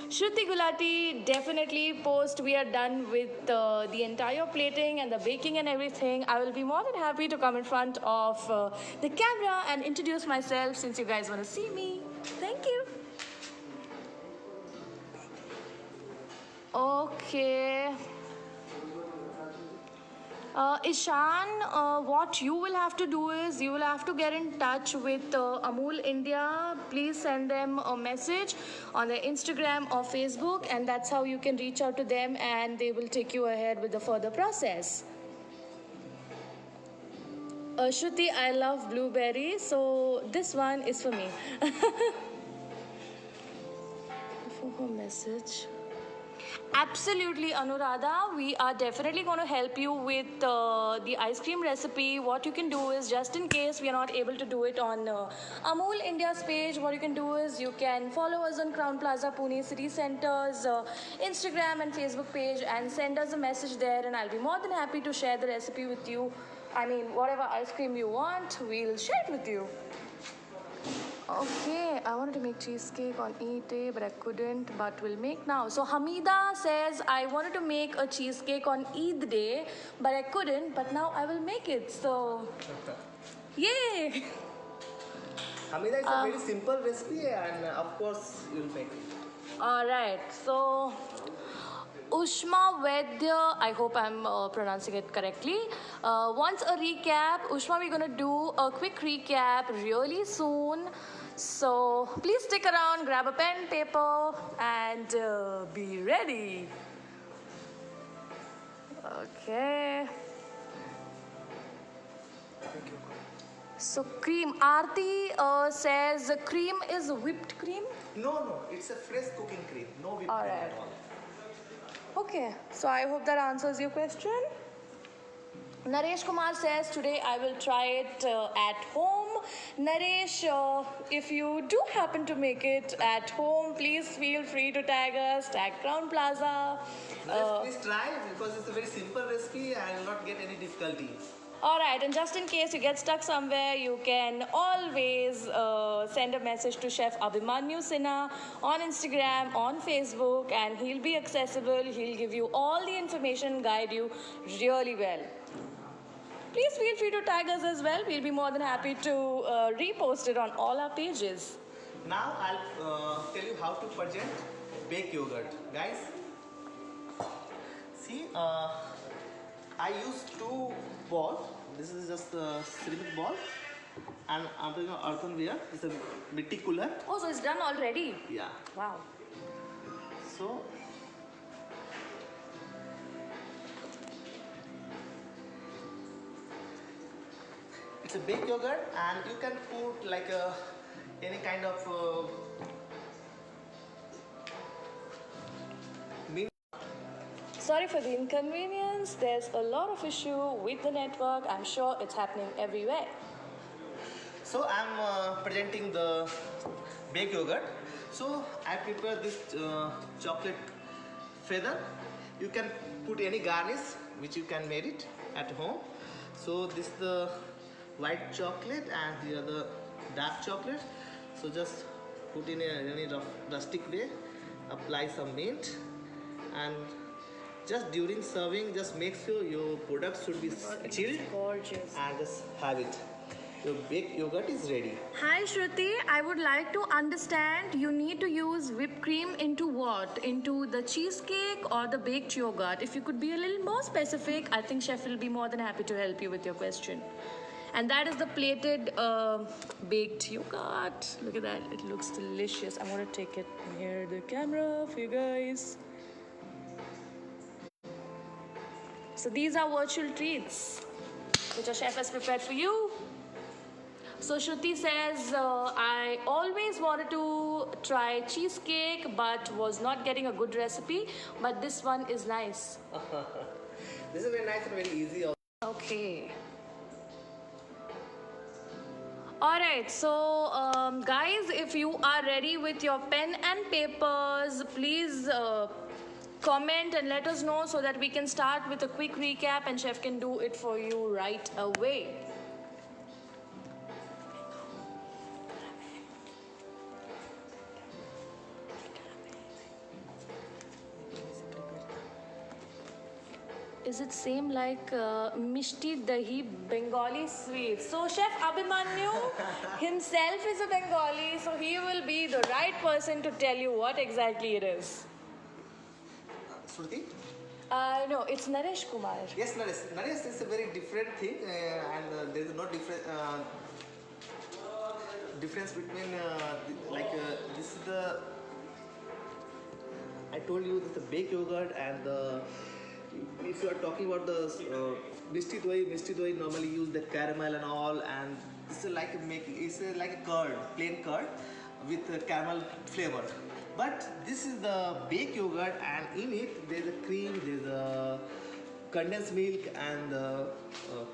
Shruti Gulati, definitely post we are done with the entire plating and the baking and everything. I will be more than happy to come in front of the camera and introduce myself since you guys want to see me. Thank you. Okay. Ishan, what you will have to do is you will have to get in touch with Amul India. Please send them a message on their Instagram or Facebook, and that's how you can reach out to them and they will take you ahead with the further process. Shruti, I love blueberry, so this one is for me. For her message. Absolutely, Anuradha. We are definitely going to help you with the ice cream recipe. What you can do is, just in case we are not able to do it on Amul India's page, what you can do is you can follow us on Crown Plaza Pune City Center's Instagram and Facebook page and send us a message there, and I'll be more than happy to share the recipe with you. I mean, whatever ice cream you want, we'll share it with you. Okay, I wanted to make cheesecake on Eid day, but I couldn't, but we'll make now. So Hamida says, I wanted to make a cheesecake on Eid day, but I couldn't, but now I will make it. So, yay! Hamida, it's a very simple recipe, and of course, you'll make it. Alright, so Ushma Vedya, I hope I'm pronouncing it correctly. Wants a recap. Ushma, we're gonna do a quick recap really soon. So please stick around, grab a pen, paper, and be ready. Okay. So cream. Aarti says cream is whipped cream. No, it's a fresh cooking cream. No whipped All cream right. at all. Okay, so I hope that answers your question. Naresh Kumar says today I will try it at home. Naresh, if you do happen to make it at home, please feel free to tag us, tag Crown Plaza. Please try it because it's a very simple recipe and will not get any difficulty. Alright, and just in case you get stuck somewhere, you can always send a message to Chef Abhimanyu Sinha on Instagram, on Facebook, and he'll be accessible. He'll give you all the information, guide you really well. Please feel free to tag us as well. We'll be more than happy to repost it on all our pages. Now I'll tell you how to present baked yogurt. Guys, see, I use 2 balls. This is just a ceramic ball, and I'm taking earthenware. It's a mitti cooler. Oh, so it's done already? Yeah. Wow. So it's a baked yogurt, and you can put like any kind of mint. Sorry for the inconvenience. There's a lot of issue with the network. I'm sure it's happening everywhere. So I'm presenting the baked yogurt. So I prepare this chocolate feather. You can put any garnish which you can make it at home. So this is the white chocolate and here the dark chocolate. So just put in any rustic way, apply some mint, and just during serving, just make sure your product should be chilled Gorgeous. and just have it. Your baked yogurt is ready. Hi Shruti, I would like to understand you need to use whipped cream into what? Into the cheesecake or the baked yogurt? If you could be a little more specific, I think chef will be more than happy to help you with your question. And that is the plated baked yogurt. Look at that, it looks delicious. I want to take it near the camera for you guys. So these are virtual treats which our chef has prepared for you. So Shruti says, I always wanted to try cheesecake but was not getting a good recipe, but this one is nice. This is very nice and very easy. Okay. Alright, so guys, if you are ready with your pen and papers, please comment and let us know so that we can start with a quick recap and chef can do it for you right away. Is it same like Mishti Dahi Bengali sweet? So Chef Abhimanyu himself is a Bengali, so he will be the right person to tell you what exactly it is. Shruti? No, it's Naresh Kumar. Yes, Naresh. Naresh is a very different thing, and there is no difference between this is the. I told you this is the baked yogurt and the. If you are talking about the Mishti Doi normally use the caramel and all, and it's like a curd, plain curd with caramel flavor. But this is the baked yogurt, and in it there's a cream, there's a condensed milk and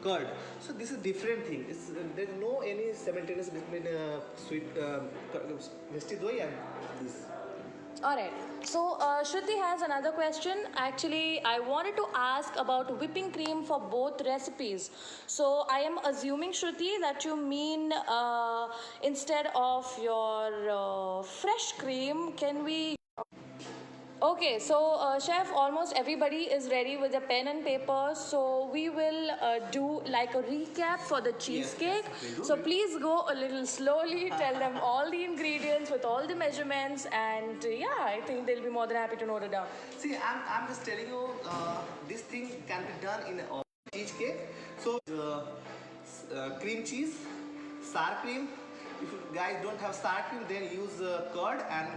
curd. So this is different thing. There's no any simultaneous between sweet Mishti Doi and this. Alright, so Shruti has another question. Actually, I wanted to ask about whipping cream for both recipes. So I am assuming, Shruti, that you mean instead of your fresh cream, can we... Okay, so chef, almost everybody is ready with the pen and paper, so we will do like a recap for the cheesecake. Yes, so please go a little slowly, tell them all the ingredients with all the measurements, and yeah, I think they'll be more than happy to note it down. See, I'm just telling you, this thing can be done in a cheesecake. So cream cheese, sour cream. If you guys don't have sour cream, then use curd and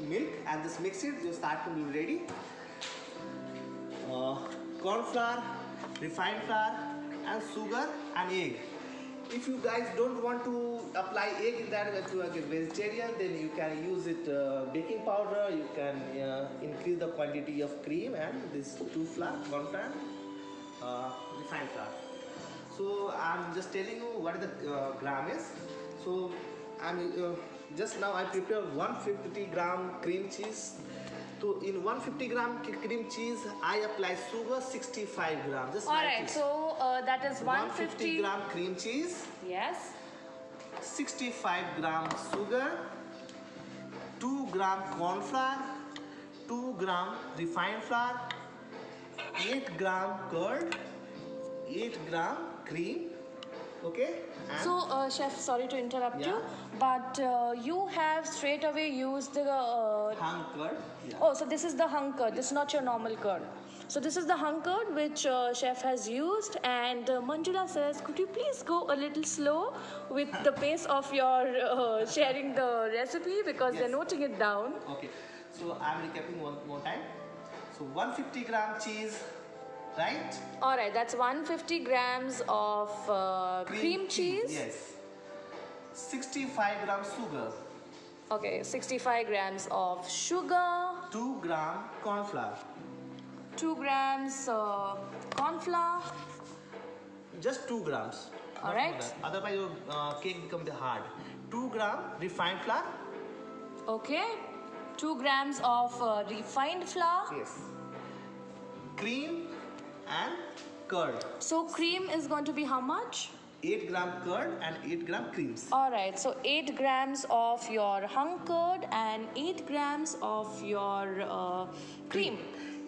milk and just mix it. Your sour cream will be ready. Corn flour, refined flour, and sugar and egg. If you guys don't want to apply egg in that, if you are vegetarian, then you can use it baking powder. You can increase the quantity of cream and this 2 flour, corn flour, refined flour. So I'm just telling you what the gram is. So I'm just now I prepare 150 gram cream cheese. So in 150 gram cream cheese, I apply sugar 65 grams. Just Alright, so that is 150 gram cream cheese, Yes. 65 gram sugar, 2 gram corn flour, 2 gram refined flour, 8 gram curd, 8 gram cream. Okay? And So, chef, sorry to interrupt Yeah. you, but you have straight away used the. hung curd. Yeah. Oh, so this is the hung curd. This is not your normal curd. So this is the hung curd which chef has used. And Manjula says, could you please go a little slow with the pace of your sharing the recipe because they're Yes. noting it down. Okay. So I'm recapping one more time. So 150-gram cheese, right? All right, that's 150 grams of cream cheese. Yes. 65 grams sugar. Okay, 65 grams of sugar, 2 gram corn flour. 2 grams corn flour. Just 2 grams. All not right. more than. Otherwise your cake becomes hard. 2 gram refined flour. Okay, 2 grams of refined flour. Yes. Cream and curd. So cream is going to be how much? 8 gram curd and 8 gram creams. All right, so 8 grams of your hung curd and 8 grams of your cream.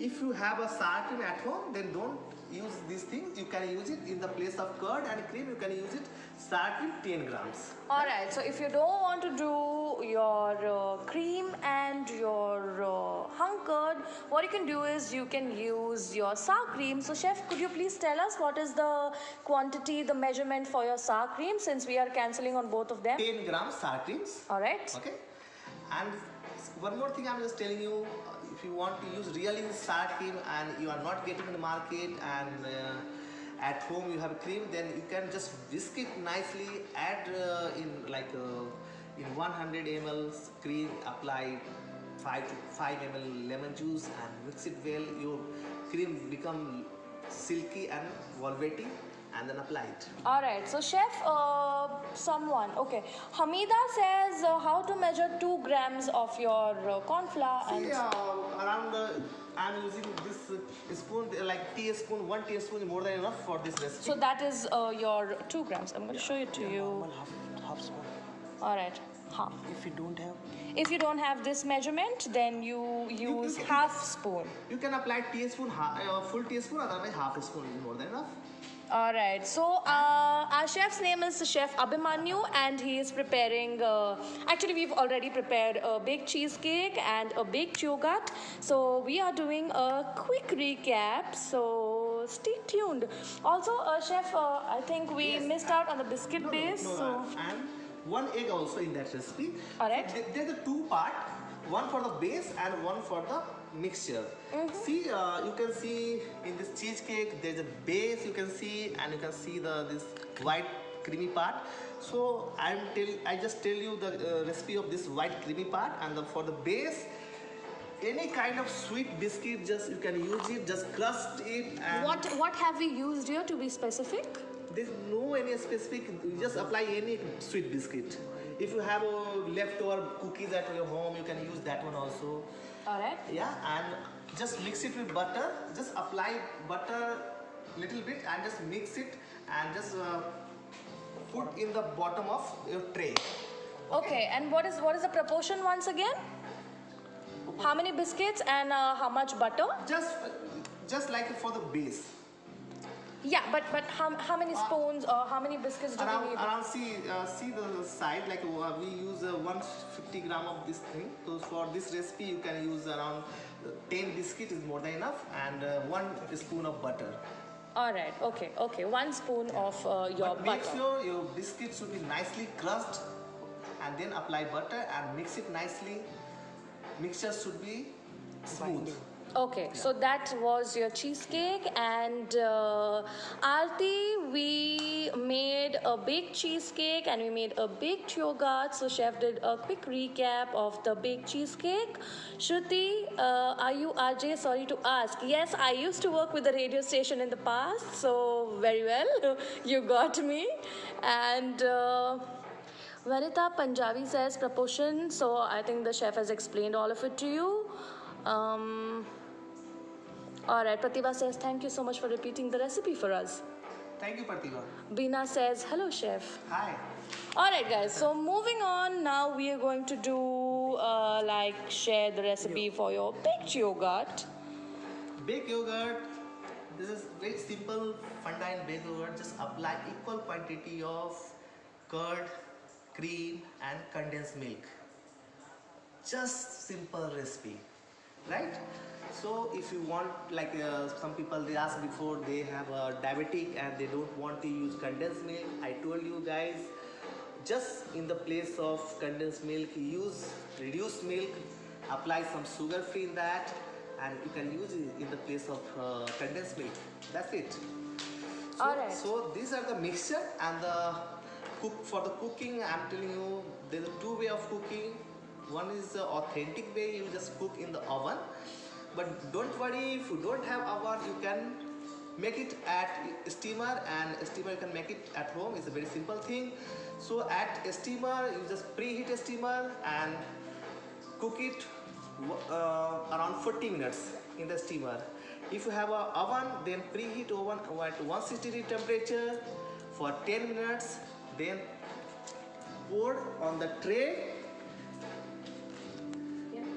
If you have a sour cream at home, then don't use these things. You can use it in the place of curd and cream. You can use it sour cream 10 grams. All right, so if you don't want to do your cream and your hung curd, what you can do is you can use your sour cream. So chef, could you please tell us what is the quantity, the measurement for your sour cream, since we are cancelling on both of them? 10 grams sour creams. All right. Okay. And one more thing I'm just telling you, if you want to use really sour cream and you are not getting in the market and at home you have a cream, then you can just whisk it nicely, add in 100 ml cream, apply 5 ml lemon juice and mix it well. Your cream become silky and velvety, and then apply it. All right, so chef, okay, Hamida says how to measure 2 grams of your corn flour and See, around I'm using this spoon, like teaspoon, 1 teaspoon is more than enough for this recipe. so that is your 2 grams. I'm going to show it to you. One half spoon. All right, half. If you don't have, If you don't have this measurement, then you use half spoon. you can apply teaspoon, full teaspoon, otherwise half a spoon is more than enough. All right, so our chef's name is Chef Abhimanyu, and he is preparing, actually we've already prepared a baked cheesecake and a baked yogurt. So we are doing a quick recap, so stay tuned. Also, Chef, I think we Yes, missed out on the biscuit base. So And 1 egg also in that recipe. All right. There's a 2 part, one for the base and one for the mixture. See, you can see in this cheesecake there's a base you can see, and you can see this white creamy part. So I just tell you the recipe of this white creamy part, and for the base, any kind of sweet biscuit, just you can use it, just crust it. And what have we used here, to be specific? there's no any specific, you just apply any sweet biscuit. If you have leftover cookies at your home, you can use that one also. All right. Yeah, and just mix it with butter. Just apply butter little bit and just mix it and just put in the bottom of your tray. Okay, and what is the proportion once again? How many biscuits and how much butter? Just like for the base. Yeah, but how many spoons or how many biscuits do we need? Around see the side, like we use 150 gram of this thing. So for this recipe you can use around 10 biscuit is more than enough, and 1 spoon of butter. All right, okay. 1 spoon of your But butter. make sure your biscuit should be nicely crushed, and then apply butter and mix it nicely. Mixture should be smooth. Okay, so that was your cheesecake, and Aarti, we made a baked cheesecake and we made a baked yogurt. So chef did a quick recap of the baked cheesecake. Shruti, are you RJ? Sorry to ask. Yes, I used to work with the radio station in the past, so very well, you got me. And Vanita Punjabi says proportion, so I think the chef has explained all of it to you. All right, Pratibha says, thank you so much for repeating the recipe for us. Thank you, Pratibha. Bina says, hello, chef. Hi. All right, guys, so moving on, now we are going to do, share the recipe for your baked yogurt. Baked yogurt, this is very simple, funda in baked yogurt. Just apply equal quantity of curd, cream and condensed milk. Just simple recipe, right? So if you want, some people they ask before they have a diabetic and they don't want to use condensed milk, I told you guys, just in the place of condensed milk, use reduced milk apply some sugar free in that, and you can use it in the place of condensed milk. That's it. So, Alright. so these are the mixture and the for the cooking. I'm telling you, there's two way of cooking. One is the authentic way, you just cook in the oven. But don't worry, if you don't have oven, you can make it at steamer, and steamer you can make it at home. It's a very simple thing. So at a steamer, you just preheat a steamer and cook it around 40 minutes in the steamer. If you have an oven, then preheat oven at 160 degree temperature for 10 minutes, then pour on the tray,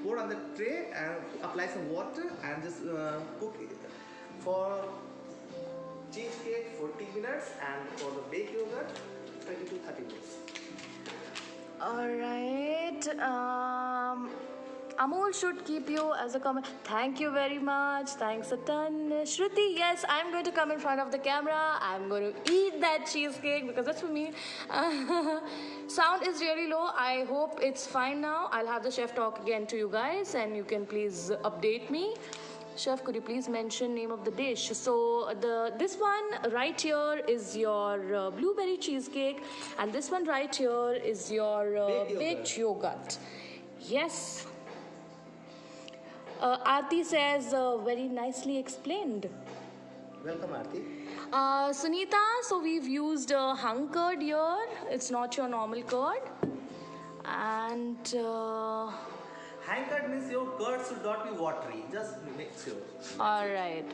pour on the tray and apply some water and just cook it for cheesecake 40 minutes, and for the baked yogurt 20 to 30 minutes. Alright. Amol should keep you as a comment. Thank you very much. Thanks a ton. Shruti, yes, I'm going to come in front of the camera. I'm going to eat that cheesecake because that's for me. Sound is really low. I hope it's fine now. I'll have the chef talk again to you guys and you can please update me. Chef, could you please mention name of the dish? So this one right here is your blueberry cheesecake, and this one right here is your baked yogurt. Yes. Aarti says very nicely explained. Welcome, Aarti. Sunita, so we've used hung curd here. It's not your normal curd. And Hang curd means your curd should not be watery. Just make sure. alright.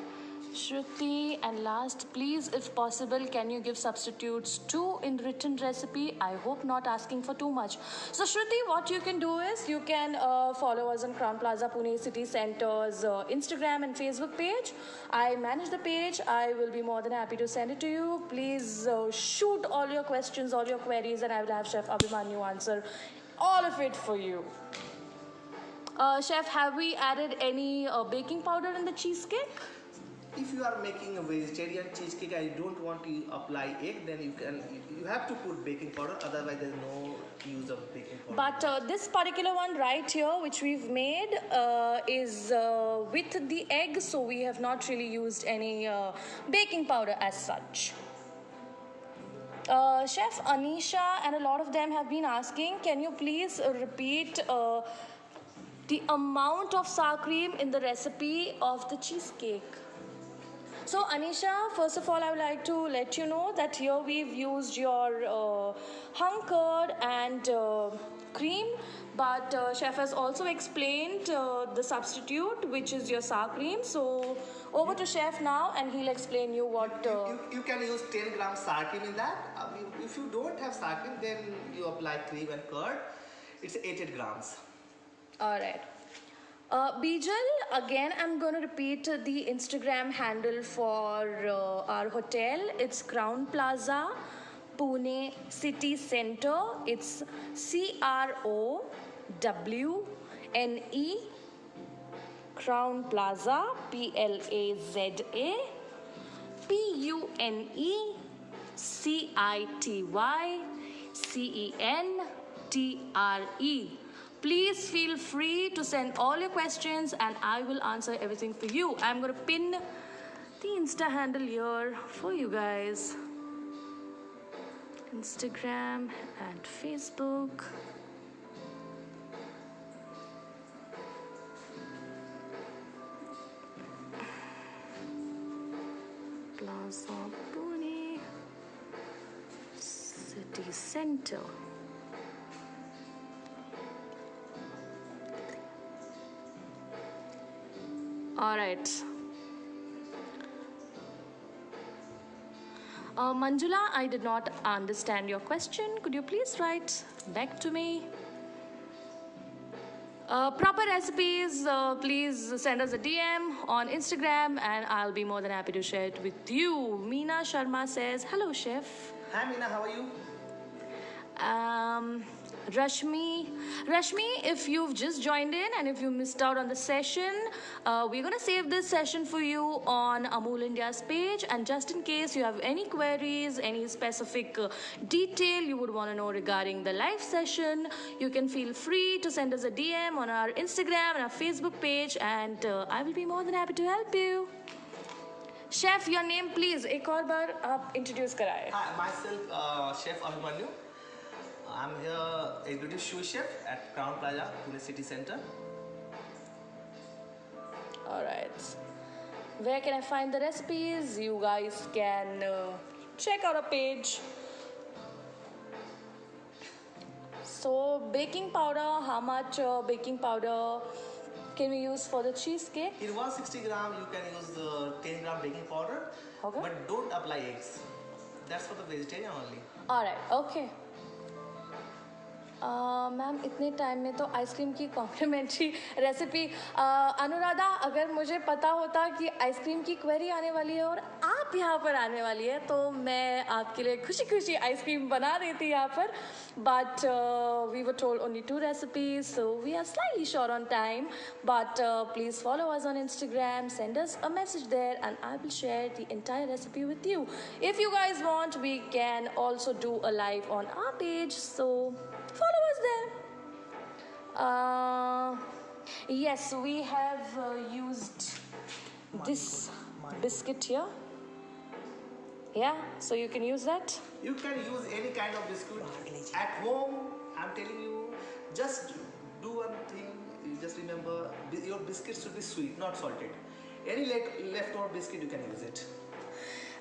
Shruti, and last, please, if possible, can you give substitutes too in written recipe? I hope not asking for too much. So Shruti, what you can do is you can follow us on Crown Plaza Pune City Center's Instagram and Facebook page. I manage the page. I will be more than happy to send it to you. Please shoot all your questions, all your queries, and I will have Chef Abhimanyu answer all of it for you. Chef, have we added any baking powder in the cheesecake? If you are making a vegetarian cheesecake, I don't want to apply egg, then you have to put baking powder. Otherwise, there's no use of baking powder. But this particular one right here, which we've made, is with the egg, so we have not really used any baking powder as such. Chef Anisha and a lot of them have been asking, can you please repeat the amount of sour cream in the recipe of the cheesecake? So Anisha, first of all, I would like to let you know that here we've used your hung curd and cream, but chef has also explained the substitute, which is your sour cream. So over to chef now, and he'll explain you what. You can use 10 grams sour cream in that. If you don't have sour cream, then you apply cream and curd. It's 8 grams. All right. Bijal, again, I'm going to repeat the Instagram handle for our hotel. It's Crown Plaza, Pune City Center. It's CROWNE, Crown Plaza, PLAZA, PUNECITYCENTRE. Please feel free to send all your questions and I will answer everything for you. I'm going to pin the Insta handle here for you guys. Instagram and Facebook. Plaza Pune City Center. All right. Manjula, I did not understand your question. Could you please write back to me? Proper recipes, please send us a DM on Instagram and I'll be more than happy to share it with you. Meena Sharma says, hello, chef. Hi, Meena, how are you? Rashmi, Rashmi, if you've just joined in and if you missed out on the session, we're going to save this session for you on Amul India's page. And just in case you have any queries, any specific detail you would want to know regarding the live session, you can feel free to send us a DM on our Instagram and our Facebook page, and I will be more than happy to help you. Chef, your name please. एक और बार आप introduce कराएं. Hi, myself, Chef Abhimanyu. I'm here executive sous chef at Crown Plaza, Pune City Center. Alright. Where can I find the recipes? You guys can check out our page. So, baking powder, how much baking powder can we use for the cheesecake? In 160 gram, you can use 10 gram baking powder, Okay. but don't apply eggs. That's for the vegetarian only. Alright, okay. Ma'am इतने time में तो ice cream की complementary recipe Anuradha, अगर मुझे पता होता कि ice cream की क्वेरी आने वाली है और आप यहाँ पर आने वाली है तो मैं आपके लिए खुशी खुशी आइसक्रीम बना देती यहाँ पर, but we were told only 2 recipes, so we are slightly short on time, but please follow us on Instagram, send us a message there and I will share the entire recipe with you. If you guys want, we can also do a live on our page, so follow us there. Yes, we have used this biscuit here. Yeah, so you can use that. You can use any kind of biscuit at home. I'm telling you, just do one thing. You just remember, your biscuits should be sweet, not salted. Any leftover biscuit, you can use it.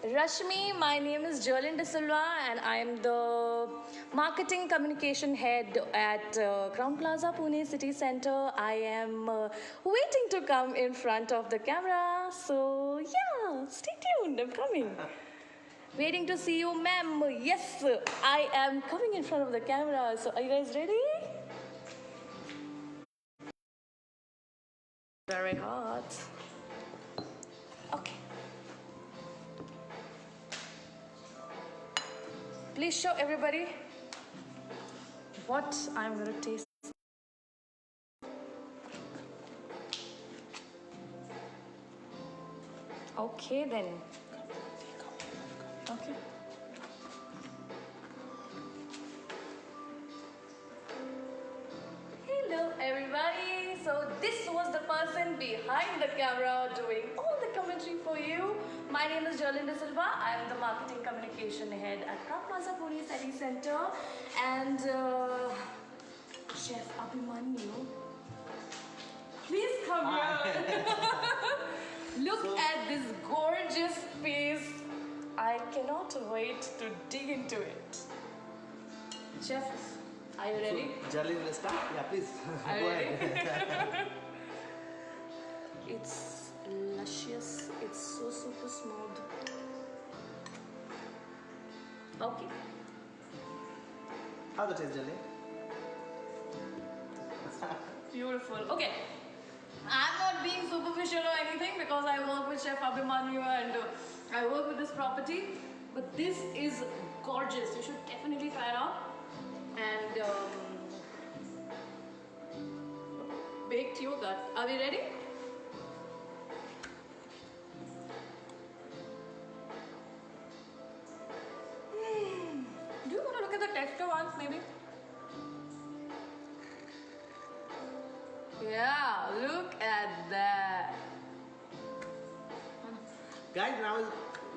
Rashmi, my name is Jolene De Silva and I am the marketing communication head at Crown Plaza, Pune City Center. I am waiting to come in front of the camera. So yeah, stay tuned, I'm coming. Waiting to see you, ma'am. Yes, I am coming in front of the camera. So are you guys ready? Very hot. Okay. Please show everybody what I'm gonna taste. Okay then. Okay. Hello everybody. So this was the person behind the camera doing all the commentary for you. My name is Jolene De Silva. I am the marketing communication head at Crown Plaza Pune City Center. And Chef Abhimanyu, please come here. Look at this gorgeous space. I cannot wait to dig into it. Chef, are you ready? So, Jaleel, let's start. Yeah, please. Are you Go ready? ahead. It's luscious. It's so super smooth. Okay. How the taste, Jaleel? Beautiful. Okay. I'm not being superficial or anything because I work with Chef Abhimanyu and I work with this property. But this is gorgeous. You should definitely try it out. And baked yogurt. Are we ready? Do you want to look at the texture once, maybe? Yeah, look at that. Guys,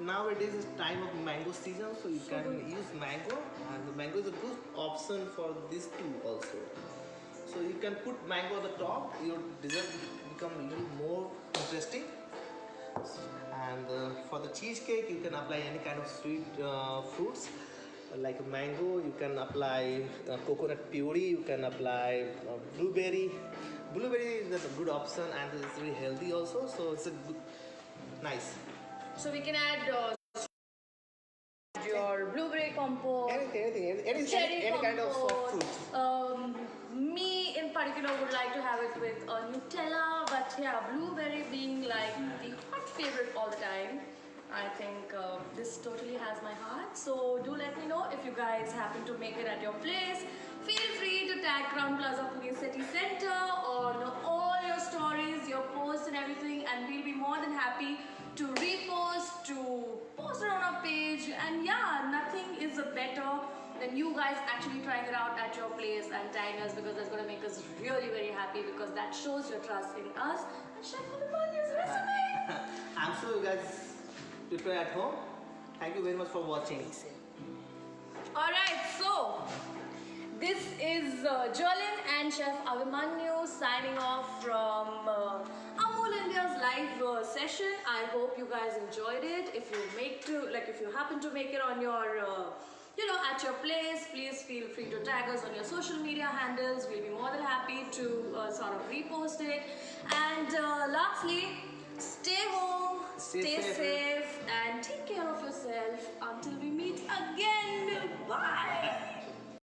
nowadays is time of mango season, so you can use mango, and the mango is a good option for these two also. So you can put mango on the top, your dessert become a little more interesting. And for the cheesecake, you can apply any kind of sweet fruits like mango. You can apply coconut puree. You can apply blueberry. Blueberry is a good option and it's very healthy also. So it's a good, nice. So we can add your blueberry compote, Anything, cherry any kind of soft compote. fruits. Me in particular would like to have it with Nutella, but yeah, blueberry being like the hot favorite all the time. I think this totally has my heart. So do let me know if you guys happen to make it at your place. Feel free to tag tag Crown Plaza Pune City Center on all your stories, your posts and everything, and we'll be more than happy to repost, to post it on our page. And yeah, nothing is better than you guys actually trying it out at your place and tagging us, because that's going to make us really very happy, because that shows your trust in us. And Chef Abhimanyu's recipe. I'm sure you guys prepare at home. Thank you very much for watching. Alright, so this is Jolin and Chef Abhimanyu signing off from Amul India's live session. I hope you guys enjoyed it. If you happen to make it on your at your place, please feel free to tag us on your social media handles. We'll be more than happy to sort of repost it. And lastly, stay home, stay